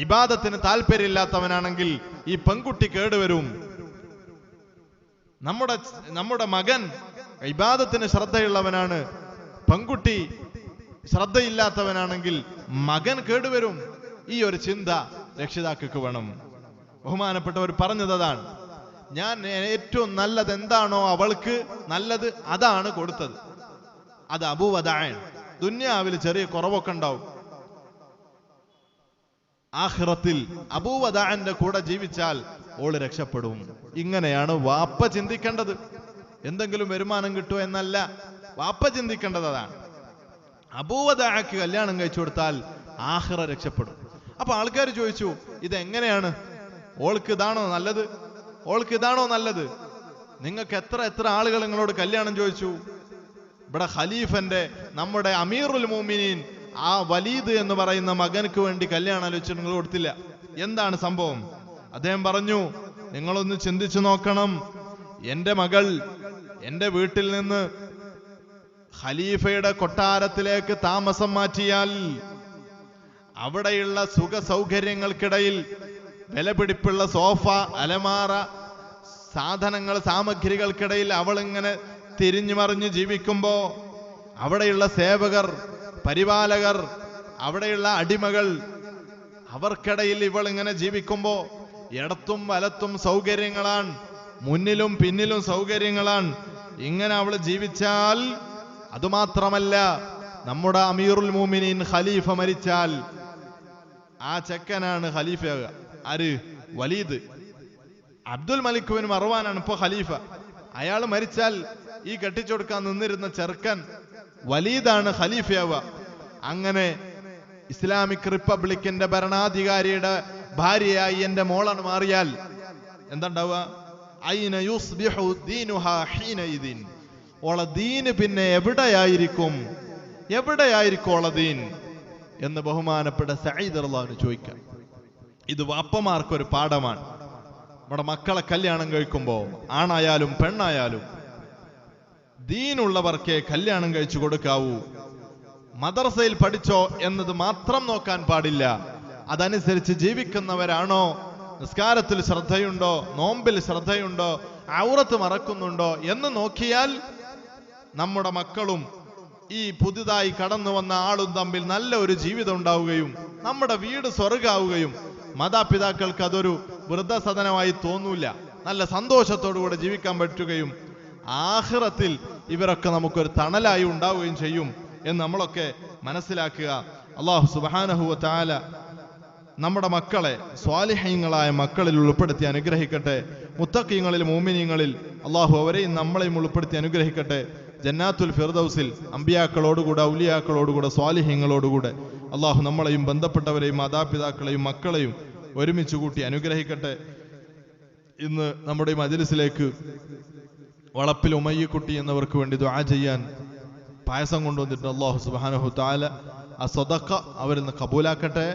ഇബാദത്തിന് താല്പര്യമില്ലാത്തവനാണെങ്കിൽ ഈ പെൺകുട്ടി കേടുവരും. നമ്മുടെ മകൻ ഇബാദത്തിന് ശ്രദ്ധയുള്ളവനാണ്, പെൺകുട്ടി ശ്രദ്ധയില്ലാത്തവനാണെങ്കിൽ മകൻ കേടുവരും. ഈ ഒരു ചിന്ത രക്ഷിതാക്കൾക്ക് വേണം. ബഹുമാനപ്പെട്ടവർ പറഞ്ഞത് അതാണ്. ഞാൻ ഏറ്റവും നല്ലത് എന്താണോ അവൾക്ക് നല്ലത് അതാണ് കൊടുത്തത്. അത് അബൂ വദാഅ. ദുനിയാവിൽ ചെറിയ കുറവൊക്കെ ഉണ്ടാവും, ആഖിറത്തിൽ അബൂ വദാഅന്റെ കൂടെ ജീവിച്ചാൽ ഓള് രക്ഷപ്പെടും. ഇങ്ങനെയാണ് വാപ്പ ചിന്തിക്കേണ്ടത്. എന്തെങ്കിലും വരുമാനം കിട്ടുമോ എന്നല്ല, വാപ്പ ചിന്തിക്കേണ്ടത് അതാണ്. അബൂ വദാഅക്ക് കല്യാണം കഴിച്ചു കൊടുത്താൽ ആഖിറ രക്ഷപ്പെടും. അപ്പൊ ആൾക്കാർ ചോദിച്ചു, ഇതെങ്ങനെയാണ്? ഓൾക്ക് ഇതാണോ നല്ലത്? ഓൾക്ക് ഇതാണോ നല്ലത്? നിങ്ങൾക്ക് എത്ര ആളുകൾ നിങ്ങളോട് കല്യാണം ചോദിച്ചു? ഇവിടെ ഖലീഫന്റെ, നമ്മുടെ അമീറുൽ മുഅ്മിനീൻ ആ വലീദ് എന്ന് പറയുന്ന മകനക്ക് വേണ്ടി കല്യാണം ആലോചിച്ചിട്ട് നിങ്ങൾ കൊടുത്തില്ല. എന്താണ് സംഭവം? അദ്ദേഹം പറഞ്ഞു, നിങ്ങളൊന്ന് ചിന്തിച്ചു നോക്കണം. എൻ്റെ മകൾ എൻ്റെ വീട്ടിൽ നിന്ന് ഖലീഫയുടെ കൊട്ടാരത്തിലേക്ക് താമസം മാറ്റിയാൽ അവിടെയുള്ള സുഖ സൗകര്യങ്ങൾക്കിടയിൽ വിലപിടിപ്പുള്ള സോഫ, അലമാറ, സാധനങ്ങൾ, സാമഗ്രികൾക്കിടയിൽ അവളിങ്ങനെ തിരിഞ്ഞു മറിഞ്ഞ് ജീവിക്കുമ്പോ അവിടെയുള്ള സേവകർ, പരിപാലകർ, അവിടെയുള്ള അടിമകൾ, അവർക്കിടയിൽ ഇവൾ ഇങ്ങനെ ജീവിക്കുമ്പോ ഇടത്തും വലത്തും സൗകര്യങ്ങളാണ്, മുന്നിലും പിന്നിലും സൗകര്യങ്ങളാണ്. ഇങ്ങനെ അവൾ ജീവിച്ചാൽ, അതുമാത്രമല്ല നമ്മുടെ അമീറുൽ മുഅ്മിനീൻ ഖലീഫ മരിച്ചാൽ ആ ചെക്കനാണ് ഖലീഫ. ആര്? വലീദ്. അബ്ദുൽ മലിക് ബിൻ മർവാനാണ് ഇപ്പൊ ഖലീഫ. അയാൾ മരിച്ചാൽ ഈ കെട്ടിച്ചൊടുക്കാൻ നിന്നിരുന്ന ചെറുക്കൻ വലീദാണ് ഖലീഫയാവുക. അങ്ങനെ ഇസ്ലാമിക് റിപ്പബ്ലിക്കിന്റെ ഭരണാധികാരിയുടെ ഭാര്യയായി എന്റെ മോളാണ് മാറിയാൽ എന്താണ്ടാവുക? ഐന യുസ്ബിഹു ദീനുഹാ ഹീനഇദിൻ. ഓള ദീന് പിന്നെ എവിടെയായിരിക്കും ഓള ദീൻ എന്ന് ബഹുമാനപ്പെട്ട സഈദ് റളിയല്ലാഹു ചോദിക്കാം. ഇത് വാപ്പമാർക്കൊരു പാഠമാണ്. നമ്മുടെ മക്കളെ കല്യാണം കഴിക്കുമ്പോ ആണായാലും പെണ്ണായാലും ദീനുള്ളവർക്കേ കല്യാണം കഴിച്ചു കൊടുക്കാവൂ. മദ്രസയിൽ പഠിച്ചോ എന്നത് മാത്രം നോക്കാൻ പാടില്ല. അതനുസരിച്ച് ജീവിക്കുന്നവരാണോ, നിസ്കാരത്തിൽ ശ്രദ്ധയുണ്ടോ, നോമ്പിൽ ശ്രദ്ധയുണ്ടോ, ഔറത്ത് മറക്കുന്നുണ്ടോ എന്ന് നോക്കിയാൽ നമ്മുടെ മക്കളും ഈ പുതുതായി കടന്നു വന്ന ആളും തമ്മിൽ നല്ല ഒരു ജീവിതം ഉണ്ടാവുകയും നമ്മുടെ വീട് സ്വർഗ്ഗാവുകയും മാതാപിതാക്കൾക്ക് അതൊരു വൃദ്ധസദനമായി തോന്നൂല, നല്ല സന്തോഷത്തോടുകൂടെ ജീവിക്കാൻ പറ്റുകയും ആഖിറത്തിൽ ഇവരൊക്കെ നമുക്കൊരു തണലായി ഉണ്ടാവുകയും ചെയ്യും എന്ന് നമ്മളൊക്കെ മനസ്സിലാക്കുക. അല്ലാഹു സുബ്ഹാനഹു വ തആല നമ്മുടെ മക്കളെ സ്വാലിഹീങ്ങളായ മക്കളിൽ ഉൾപ്പെടുത്തി അനുഗ്രഹിക്കട്ടെ. മുത്തഖീങ്ങളിൽ, മുഅ്മിനീങ്ങളിൽ അല്ലാഹു അവരെയും നമ്മളെയും ഉൾപ്പെടുത്തി അനുഗ്രഹിക്കട്ടെ. ജന്നാത്തുൽ ഫിർദൗസിൽ അമ്പിയാക്കളോടുകൂടെ, ഔലിയാക്കളോടുകൂടെ, സ്വാലിഹീങ്ങളോടുകൂടെ അല്ലാഹു നമ്മളെയും ബന്ധപ്പെട്ടവരെയും മാതാപിതാക്കളെയും മക്കളെയും ഒരുമിച്ച് കൂട്ടി അനുഗ്രഹിക്കട്ടെ. ഇന്ന് നമ്മുടെ മജ്ലിസിലേക്ക് വളപ്പിൽ ഉമയ്യക്കുട്ടി എന്നവർക്ക് വേണ്ടി ദുആ ചെയ്യാൻ പായസം കൊണ്ടുവന്നിട്ടുണ്ട്. അല്ലാഹു സുബ്ഹാനഹു തആല ആ സദഖ അവരിൽ നിന്ന് കബൂലാക്കട്ടെ.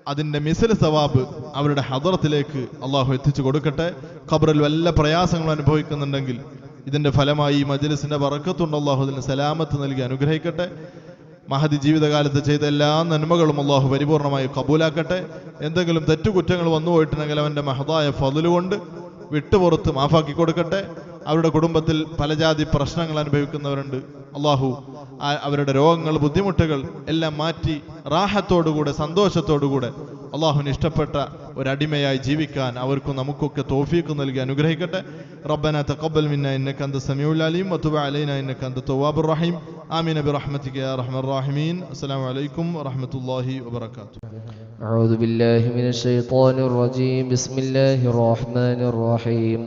അതിന്റെ മിസ്ൽ സവാബ് അവരുടെ ഹദറത്തിലേക്ക് അല്ലാഹു എത്തിച്ചു കൊടുക്കട്ടെ. ഖബറിൽ വല്ല പ്രയാസങ്ങൾ അനുഭവിക്കുന്നുണ്ടെങ്കിൽ ഇതിന്റെ ഫലമായി ഈ മജ്ലിസിന്റെ ബറക്കത്തുണ്ട്. അല്ലാഹു അതിന് സലാമത്ത് നൽകി അനുഗ്രഹിക്കട്ടെ. മഹദി ജീവിതകാലത്ത് ചെയ്ത എല്ലാ നന്മകളും അല്ലാഹു പരിപൂർണമായി കബൂലാക്കട്ടെ. എന്തെങ്കിലും തെറ്റുകുറ്റങ്ങൾ വന്നു പോയിട്ടുണ്ടെങ്കിൽ അവന്റെ മഹദായ ഫദ്ല് കൊണ്ട് വിട്ടുപുറത്ത് മാഫാക്കി കൊടുക്കട്ടെ. അവരുടെ കുടുംബത്തിൽ പല ജാതി പ്രശ്നങ്ങൾ അനുഭവിക്കുന്നവരുണ്ട്. അല്ലാഹു അവരുടെ രോഗങ്ങൾ, ബുദ്ധിമുട്ടുകൾ എല്ലാം മാറ്റി റാഹത്തോടുകൂടെ, സന്തോഷത്തോടുകൂടെ അല്ലാഹുവിന് ഇഷ്ടപ്പെട്ട ഒരടിമയായി ജീവിക്കാൻ അവർക്കും നമുക്കൊക്കെ തൗഫീഖ് നൽകി അനുഗ്രഹിക്കട്ടെ. റബ്ബനാ തഖബ്ബൽ മിന്നാ ഇന്നക അൻത സമീഉൽ അലീം വതുബ് അലൈനാ ഇന്നക അൻത തവ്വാബുർ റഹീം. ആമീൻ ബിറഹ്മതിക യാ അർഹമർ റഹീമീൻ. അസ്സലാമു അലൈക്കും വറഹ്മത്തുള്ളാഹി വബറകാതുഹു. അഊദു ബില്ലാഹി മിനശ് ശൈത്വാനിർ റജീം. ബിസ്മില്ലാഹിർ റഹ്മാനിർ റഹീം.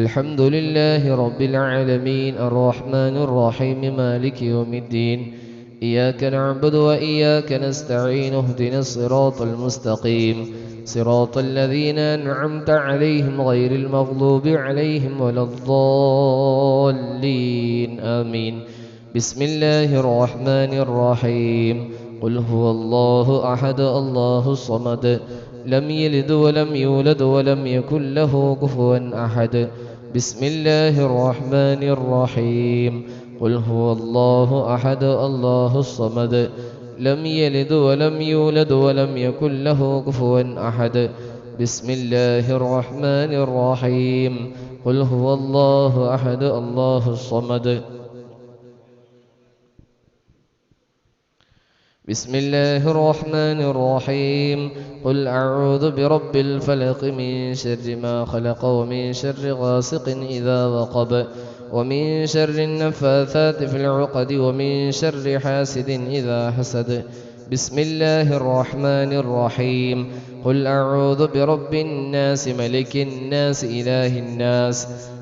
الحمد لله رب العالمين الرحمن الرحيم مالك يوم الدين إياك نعبد وإياك نستعين اهدنا الصراط المستقيم صراط الذين أنعمت عليهم غير المغضوب عليهم ولا الضالين آمين. بسم الله الرحمن الرحيم. قل هو الله أحد الله الصمد لم يلد ولم يولد ولم يكن له كفوا أحد. بسم الله الرحمن الرحيم. قل هو الله أحد الله الصمد لم يلد ولم يولد ولم يكن له كفوا أحد. بسم الله الرحمن الرحيم. قل هو الله أحد الله الصمد. بسم الله الرحمن الرحيم. قل أعوذ برب الفلق من شر ما خلق ومن شر غاسق إذا وقب ومن شر النفاثات في العقد ومن شر حاسد إذا حسد. بسم الله الرحمن الرحيم. قل أعوذ برب الناس ملك الناس إله الناس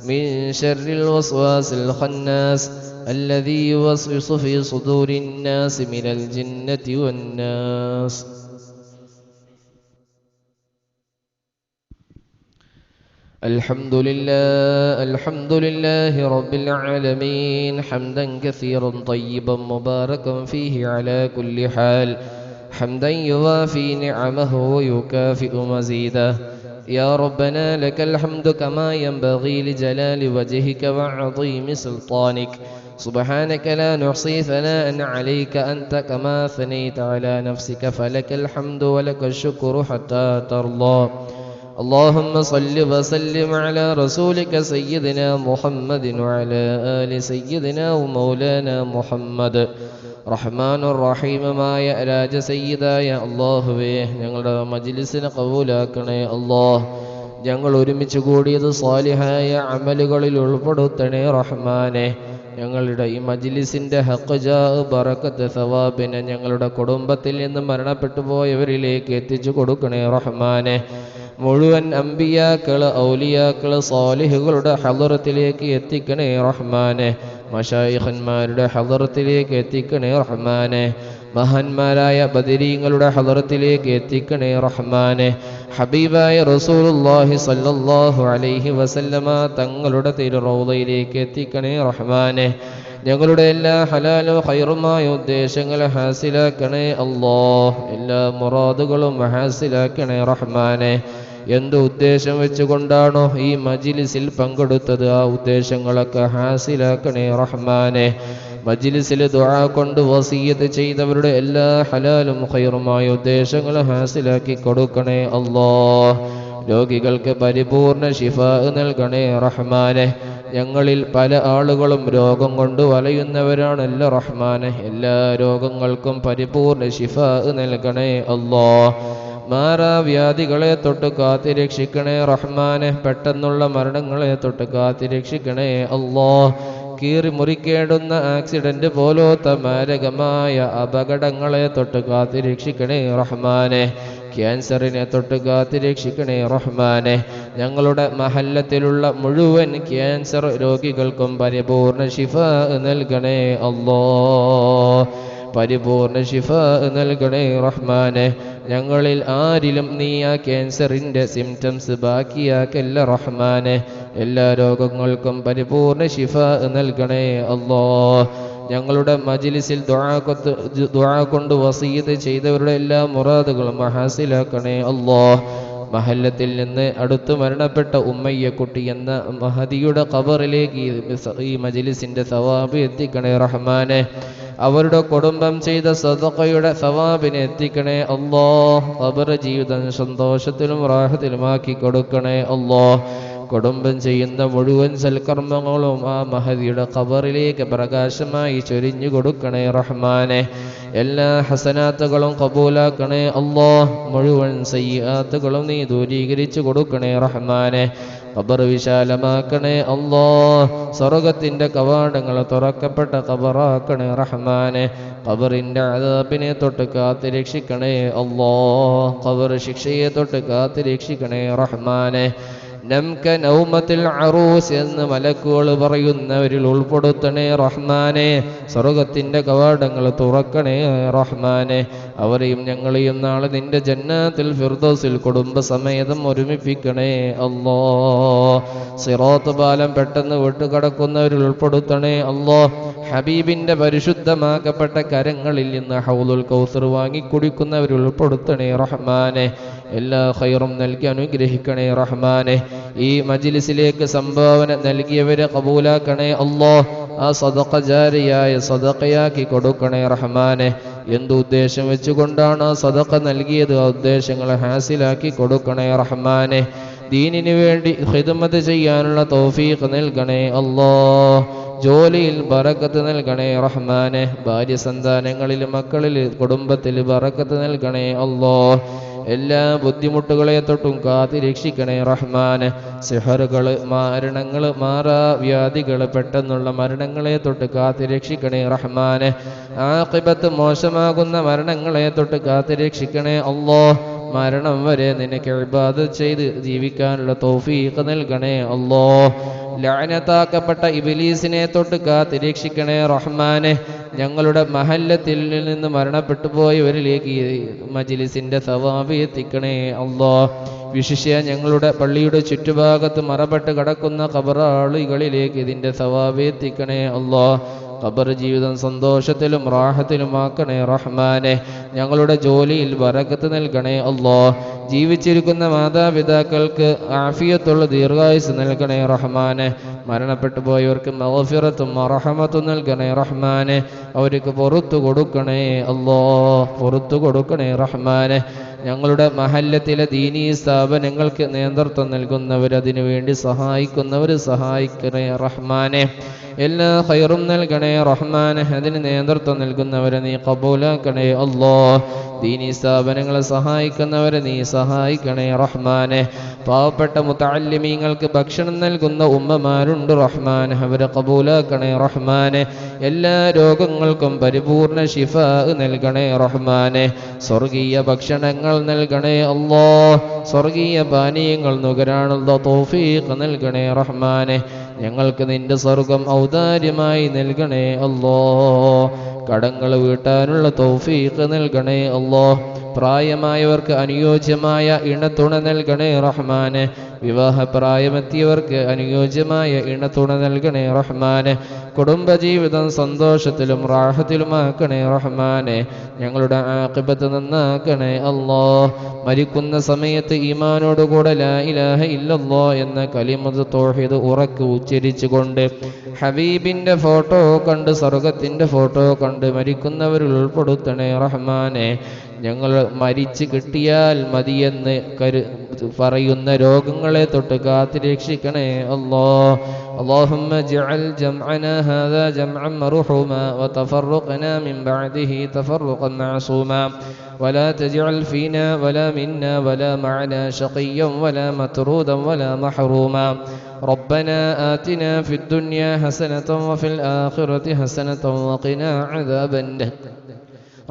من شر الوسواس الخناس الذي يوسوس في صدور الناس من الجنة والناس. الحمد لله رب العالمين حمدا كثيرا طيبا مباركا فيه على كل حال حمدا يوافي نعمه ويكافئ مزيده. يا ربنا لك الحمد كما ينبغي لجلال وجهك وعظيم سلطانك سبحانك لا نحصي ثناء عليك أنت كما ثنيت على نفسك فلك الحمد ولك الشكر حتى ترضى اللهم صل وسلم على رسولك سيدنا محمد وعلى آل سيدنا ومولانا محمد റഹ്മാനുർ റഹീമുമായ രാജ സയ്യിദായ അല്ലാഹുവേ, ഞങ്ങളുടെ മജ്ലിസിനെ ഖബൂലാക്കണേ അല്ലാഹ്. ഞങ്ങൾ ഒരുമിച്ച് കൂടിയത് സാലിഹായ അമലുകളിൽ ഉൾപ്പെടുത്തണേ റഹ്മാനെ. ഞങ്ങളുടെ ഈ മജ്ലിസിൻ്റെ ഹഖ് ജാ ബറക്കത്ത് സവാബിനെ ഞങ്ങളുടെ കുടുംബത്തിൽ നിന്ന് മരണപ്പെട്ടു പോയവരിലേക്ക് എത്തിച്ചു കൊടുക്കണേ റഹ്മാനെ. മുഴുവൻ അംബിയാക്കൾ, ഔലിയാക്കൾ, സാലിഹുകളുടെ ഹളറത്തിലേക്ക് എത്തിക്കണേ റഹ്മാനെ. മശായിഖന്മാരുടെ ഹളറത്തിലേക്ക് എത്തിക്കണേ റഹ്മാനെ. മഹാന്മാരായ ബദരീങ്ങളുടെ ഹളറത്തിലേക്ക് എത്തിക്കണേ റഹ്മാനെ. ഹബീബായ റസൂലുള്ളാഹി സ്വല്ലല്ലാഹു അലൈഹി വസല്ലമ തങ്ങളുടെ തിരുറൗളയിലേക്ക് എത്തിക്കണേ റഹ്മാനെ. ഞങ്ങളുടെ എല്ലാ ഹലാലും ഖൈറുമായ ഉദ്ദേശങ്ങൾ ഹാസിലാക്കണേ അല്ലാഹ്. എല്ലാ മുറാദുകളും ഹാസിലാക്കണേ റഹ്മാനെ. എന്ത് ഉദ്ദേശം വെച്ചുകൊണ്ടാണോ ഈ മജ്ലിസിൽ പങ്കെടുത്തത് ആ ഉദ്ദേശങ്ങളൊക്കെ ഹാസിലാക്കണേ റഹ്മാനെ. മജ്ലിസിൽ ദുആ കൊണ്ട് വസിയ്യത്ത് ചെയ്തവരുടെ എല്ലാ ഹലാലും ഖൈറുമായ ഉദ്ദേശങ്ങൾ ഹാസിലാക്കി കൊടുക്കണേ അല്ലാഹ്. രോഗികൾക്ക് പരിപൂർണ ശിഫാ നൽകണേ റഹ്മാനെ. ഞങ്ങളിൽ പല ആളുകളും രോഗം കൊണ്ട് വലയുന്നവരാണല്ലോ റഹ്മാനെ. എല്ലാ രോഗങ്ങൾക്കും പരിപൂർണ ശിഫാ നൽകണേ അല്ലാഹ്. മാറാവ്യാധികളെ തൊട്ട് കാത്തിരക്ഷിക്കണേ റഹ്മാനെ. പെട്ടെന്നുള്ള മരണങ്ങളെ തൊട്ട് കാത്തിരക്ഷിക്കണേ അല്ലാഹ്. കീറി മുറിക്കേണ്ടുന്ന ആക്സിഡന്റ് പോലത്തെ മാരകമായ അപകടങ്ങളെ തൊട്ട് കാത്തിരക്ഷിക്കണേ റഹ്മാനെ. ക്യാൻസറിനെ തൊട്ട് കാത്തിരക്ഷിക്കണേ റഹ്മാനെ. ഞങ്ങളുടെ മഹല്ലത്തിലുള്ള മുഴുവൻ ക്യാൻസർ രോഗികൾക്കും പരിപൂർണ ശിഫാ നൽകണേ അല്ലാഹ്. പരിപൂർണ ശിഫാ നൽകണേ റഹ്മാനെ. ഞങ്ങളിൽ ആരിലും നീ ആ ക്യാൻസറിൻ്റെ സിംറ്റംസ് ബാക്കിയാക്കല്ല റഹ്മാനെ. എല്ലാ രോഗങ്ങൾക്കും പരിപൂർണ ശിഫാ നൽകണേ അല്ലാഹ്. ഞങ്ങളുടെ മജ്ലിസിൽ ദുആ കൊണ്ട് വസിയ്യത്ത് ചെയ്തവരുടെ എല്ലാ മുറാദുകളും ഹാസിലാക്കണേ അല്ലാഹ്. മഹല്ലത്തിൽ നിന്ന് അടുത്ത് മരണപ്പെട്ട ഉമ്മയ്യക്കുട്ടി എന്ന മഹദിയുടെ ഖബറിലേക്ക് ഈ മജ്ലിസിന്റെ സവാബ് എത്തിക്കണേ റഹ്മാനെ. അവരുടെ കുടുംബം ചെയ്ത സദഖയുടെ സവാബിനെ എത്തിക്കണേ അല്ലാഹ്. ഖബർ ജീവിതം സന്തോഷത്തിലും റാഹത്തിലുമാക്കി കൊടുക്കണേ അല്ലാഹ്. കുടുംബം ചെയ്യുന്ന മുഴുവൻ സൽക്കർമ്മങ്ങളും ആ മഹദിയുടെ ഖബറിലേക്ക് പ്രകാശമായി ചൊരിഞ്ഞു കൊടുക്കണേ റഹ്മാനെ. എല്ലാ ഹസനാത്തുകളും ഖബൂലാക്കണേ അല്ലാഹ്. മുഴുവൻ സയ്യിആത്തുകളും നീ ദൂരീകരിച്ചു കൊടുക്കണേ റഹ്മാനെ. ഖബർ വിശാലമാക്കണേ അല്ലാഹ്. സ്വർഗത്തിന്റെ കവാടങ്ങൾ തുറക്കപ്പെട്ട ഖബറാക്കണേ റഹ്മാനെ. ഖബറിന്റെ അദാബിനെ തൊട്ട് കാത്തിരക്ഷിക്കണേ അല്ലാഹ്. ഖബർ ശിക്ഷയെ തൊട്ട് കാത്തിരക്ഷിക്കണേ റഹ്മാനെ. നംക നൗമത്തിൽ അറൂസ് എന്ന് മലക്കുകൾ പറയുന്നവരിൽ ഉൾപ്പെടുത്തണേ റഹ്മാനെ. സ്വർഗത്തിന്റെ കവാടങ്ങൾ തുറക്കണേ റഹ്മാനെ. അവരെയും ഞങ്ങളെയും നാളെ നിന്റെ ജന്നാത്തിൽ ഫിർദൗസിൽ കുടുംബസമേതം ഒരുമിപ്പിക്കണേ അല്ലാഹ്. സിറാത്ത് പാലം പെട്ടെന്ന് വിട്ടുകടക്കുന്നവരിൽ ഉൾപ്പെടുത്തണേ അല്ലാഹ്. ഹബീബിന്റെ പരിശുദ്ധമാക്കപ്പെട്ട കരങ്ങളിൽ നിന്ന് ഹൗലുൽ കൗസർ വാങ്ങി കുടിക്കുന്നവരിൽ ഉൾപ്പെടുത്തണേ റഹ്മാനെ. എല്ലാ ഖൈറും നൽകി അനുഗ്രഹിക്കണേ റഹ്മാനെ. ഈ മജ്ലിസിലേക്ക് സംഭാവന നൽകിയവരെ ഖബൂലാക്കണേ അല്ലാഹ്. ആ സദഖ ജാരിയായ സദഖയാക്കി കൊടുക്കണേ റഹ്മാനെ. എന്ത് ഉദ്ദേശം വെച്ചുകൊണ്ടാണ് ആ സദഖ നൽകിയത് ആ ഉദ്ദേശങ്ങളെ ഹാസിലാക്കി കൊടുക്കണേ റഹ്മാനെ. ദീനിനു വേണ്ടി ഖിദ്മത്ത് ചെയ്യാനുള്ള തൗഫീഖ് നൽകണേ അല്ലാഹ്. ജോലിയിൽ ബറക്കത്ത് നൽകണേ റഹ്മാനെ. ഭാര്യ സന്താനങ്ങളിൽ, മക്കളിൽ, കുടുംബത്തിൽ ബറക്കത്ത് നൽകണേ അല്ലാഹ്. എല്ലാ ബുദ്ധിമുട്ടുകളെ തൊട്ടും കാത്തിരക്ഷിക്കണേ റഹ്മാനെ. സിഹറുകള്, മരണങ്ങള്, മാറാവ്യാധികള്, പെട്ടെന്നുള്ള മരണങ്ങളെ തൊട്ട് കാത്തിരക്ഷിക്കണേ റഹ്മാനെ. ആഖിബത്ത് മോശമാകുന്ന മരണങ്ങളെ തൊട്ട് കാത്തിരക്ഷിക്കണേ അല്ലാഹ്. മരണം വരെ നിനക്ക് ഇബാദത്ത് ചെയ്ത് ജീവിക്കാനുള്ള തൗഫീഖ് നൽകണേ അല്ലാഹ്. ലഅനത്താക്കപ്പെട്ട ഇബ്ലീസിനെ തൊട്ട് കാത്തിരക്ഷിക്കണേ റഹ്മാനെ. ഞങ്ങളുടെ മഹല്ലത്തിൽ നിന്ന് മരണപ്പെട്ടു പോയവരിലേക്ക് മജ്ലിസിന്റെ സവാബ് എത്തിക്കണേ അല്ലാഹ്. വിശിഷ്യ ഞങ്ങളുടെ പള്ളിയുടെ ചുറ്റുഭാഗത്ത് മറപ്പെട്ട് കിടക്കുന്ന ഖബറാളികളിലേക്ക് ഇതിന്റെ സവാബ് എത്തിക്കണേ അല്ലാഹ്. ഖബർ ജീവിതം സന്തോഷത്തിലും റാഹത്തിലുമാക്കണേ റഹ്മാനെ. ഞങ്ങളുടെ ജോലിയിൽ ബറക്കത്ത് നൽകണേ അല്ലാഹ്. ജീവിച്ചിരിക്കുന്ന മാതാപിതാക്കൾക്ക് ആഫിയത്തുള്ള ദീർഘായുസ് നൽകണേ റഹ്മാനെ. മരണപ്പെട്ടു പോയവർക്ക് മഗ്ഫിറത്തും റഹ്മത്തും നൽകണേ റഹ്മാനെ. അവർക്ക് പുറത്തു കൊടുക്കണേ അല്ലാ, പുറത്തു കൊടുക്കണേ റഹ്മാനെ. ഞങ്ങളുടെ മഹല്ലത്തിലെ ദീനീ സ്ഥാപനങ്ങൾക്ക് നേതൃത്വം നൽകുന്നവർ, അതിനു വേണ്ടി സഹായിക്കുന്നവർ സഹായിക്കണേ റഹ്മാനെ. എല്ലാ ഖൈറും നൽകണേ റഹ്മാനെ. അതിന് നേതൃത്വം നൽകുന്നവരെ നീ ഖബൂലാക്കണേ അല്ലാ. ദീനീ സ്ഥാപനങ്ങളെ സഹായിക്കുന്നവരെ നീ സഹായിക്കണേ റഹ്മാനെ. പാവപ്പെട്ട മുതഅല്ലിമീങ്ങൾക്ക് ഭക്ഷണം നൽകുന്ന ഉമ്മമാരുണ്ട് റഹ്മാനെ, അവരെ ഖബൂലാക്കണേ റഹ്മാനെ. എല്ലാ രോഗങ്ങൾക്കും പരിപൂർണ ശിഫാ നൽകണേ റഹ്മാനെ. സ്വർഗീയ ഭക്ഷണങ്ങൾ നൽകണേ അല്ലാ, സ്വർഗീയ പാനീയങ്ങൾ നുകരാനുള്ള തൗഫീഖ് നൽകണേ റഹ്മാനെ. ഞങ്ങൾക്ക് നിന്റെ സ്വർഗം ഔദാര്യമായി നൽകണേ അല്ലാ. കടങ്ങൾ വീട്ടാനുള്ള തൗഫീഖ് നൽകണേ അല്ലാ. പ്രായമായവർക്ക് അനുയോജ്യമായ ഇണത്തുണ നൽകണേ റഹ്മാനെ. വിവാഹപ്രായമെത്തിയവർക്ക് അനുയോജ്യമായ ഇണത്തുണ നൽകണേ റഹ്മാനെ. കുടുംബജീവിതം സന്തോഷത്തിലും റാഹത്തിലുമാക്കണേ റഹ്മാനെ. ഞങ്ങളുടെ ആഖിബത്ത് നന്നാക്കണേ അല്ലാ. മരിക്കുന്ന സമയത്ത് ഈമാനോടുകൂടെ ലാ ഇലാഹ ഇല്ലല്ലാ എന്ന കലിമത്ത് തൗഹീദ് ഉറക്കെ ഉച്ചരിച്ചുകൊണ്ട് ഹബീബിന്റെ ഫോട്ടോ കണ്ട്, സ്വർഗത്തിന്റെ ഫോട്ടോ കണ്ട് മരിക്കുന്നവരിൽ ഉൾപ്പെടുത്തണേ റഹ്മാനെ. ഞങ്ങൾ മരിച്ചു കിട്ടിയാൽ മതിയെന്ന് പറയുന്ന രോഗങ്ങളെ തൊട്ട് കാത്തുരക്ഷിക്കണേ അല്ലാ. اللهم اجعل جمعنا هذا جمعا مرحوما وتفرقنا من بعده تفرقا معصوما ولا تجعل فينا ولا منا ولا معنا شقيا ولا مطرودا ولا محروما. ربنا آتنا في الدنيا حسنة وفي الآخرة حسنة وقنا عذاب النار.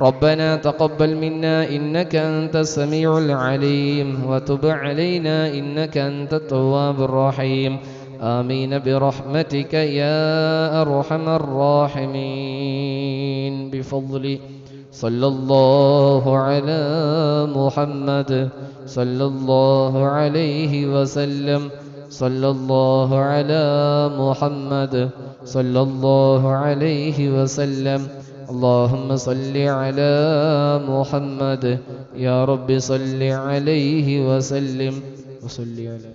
ربنا تقبل منا إنك أنت السميع العليم وتب علينا إنك أنت التواب الرحيم. آمين برحمتك يا أرحم الراحمين. بفضل صلى الله على محمد صلى الله عليه وسلم. صلى الله على محمد صلى الله عليه وسلم. اللهم صل على محمد يا رب صل عليه وسلم وصل على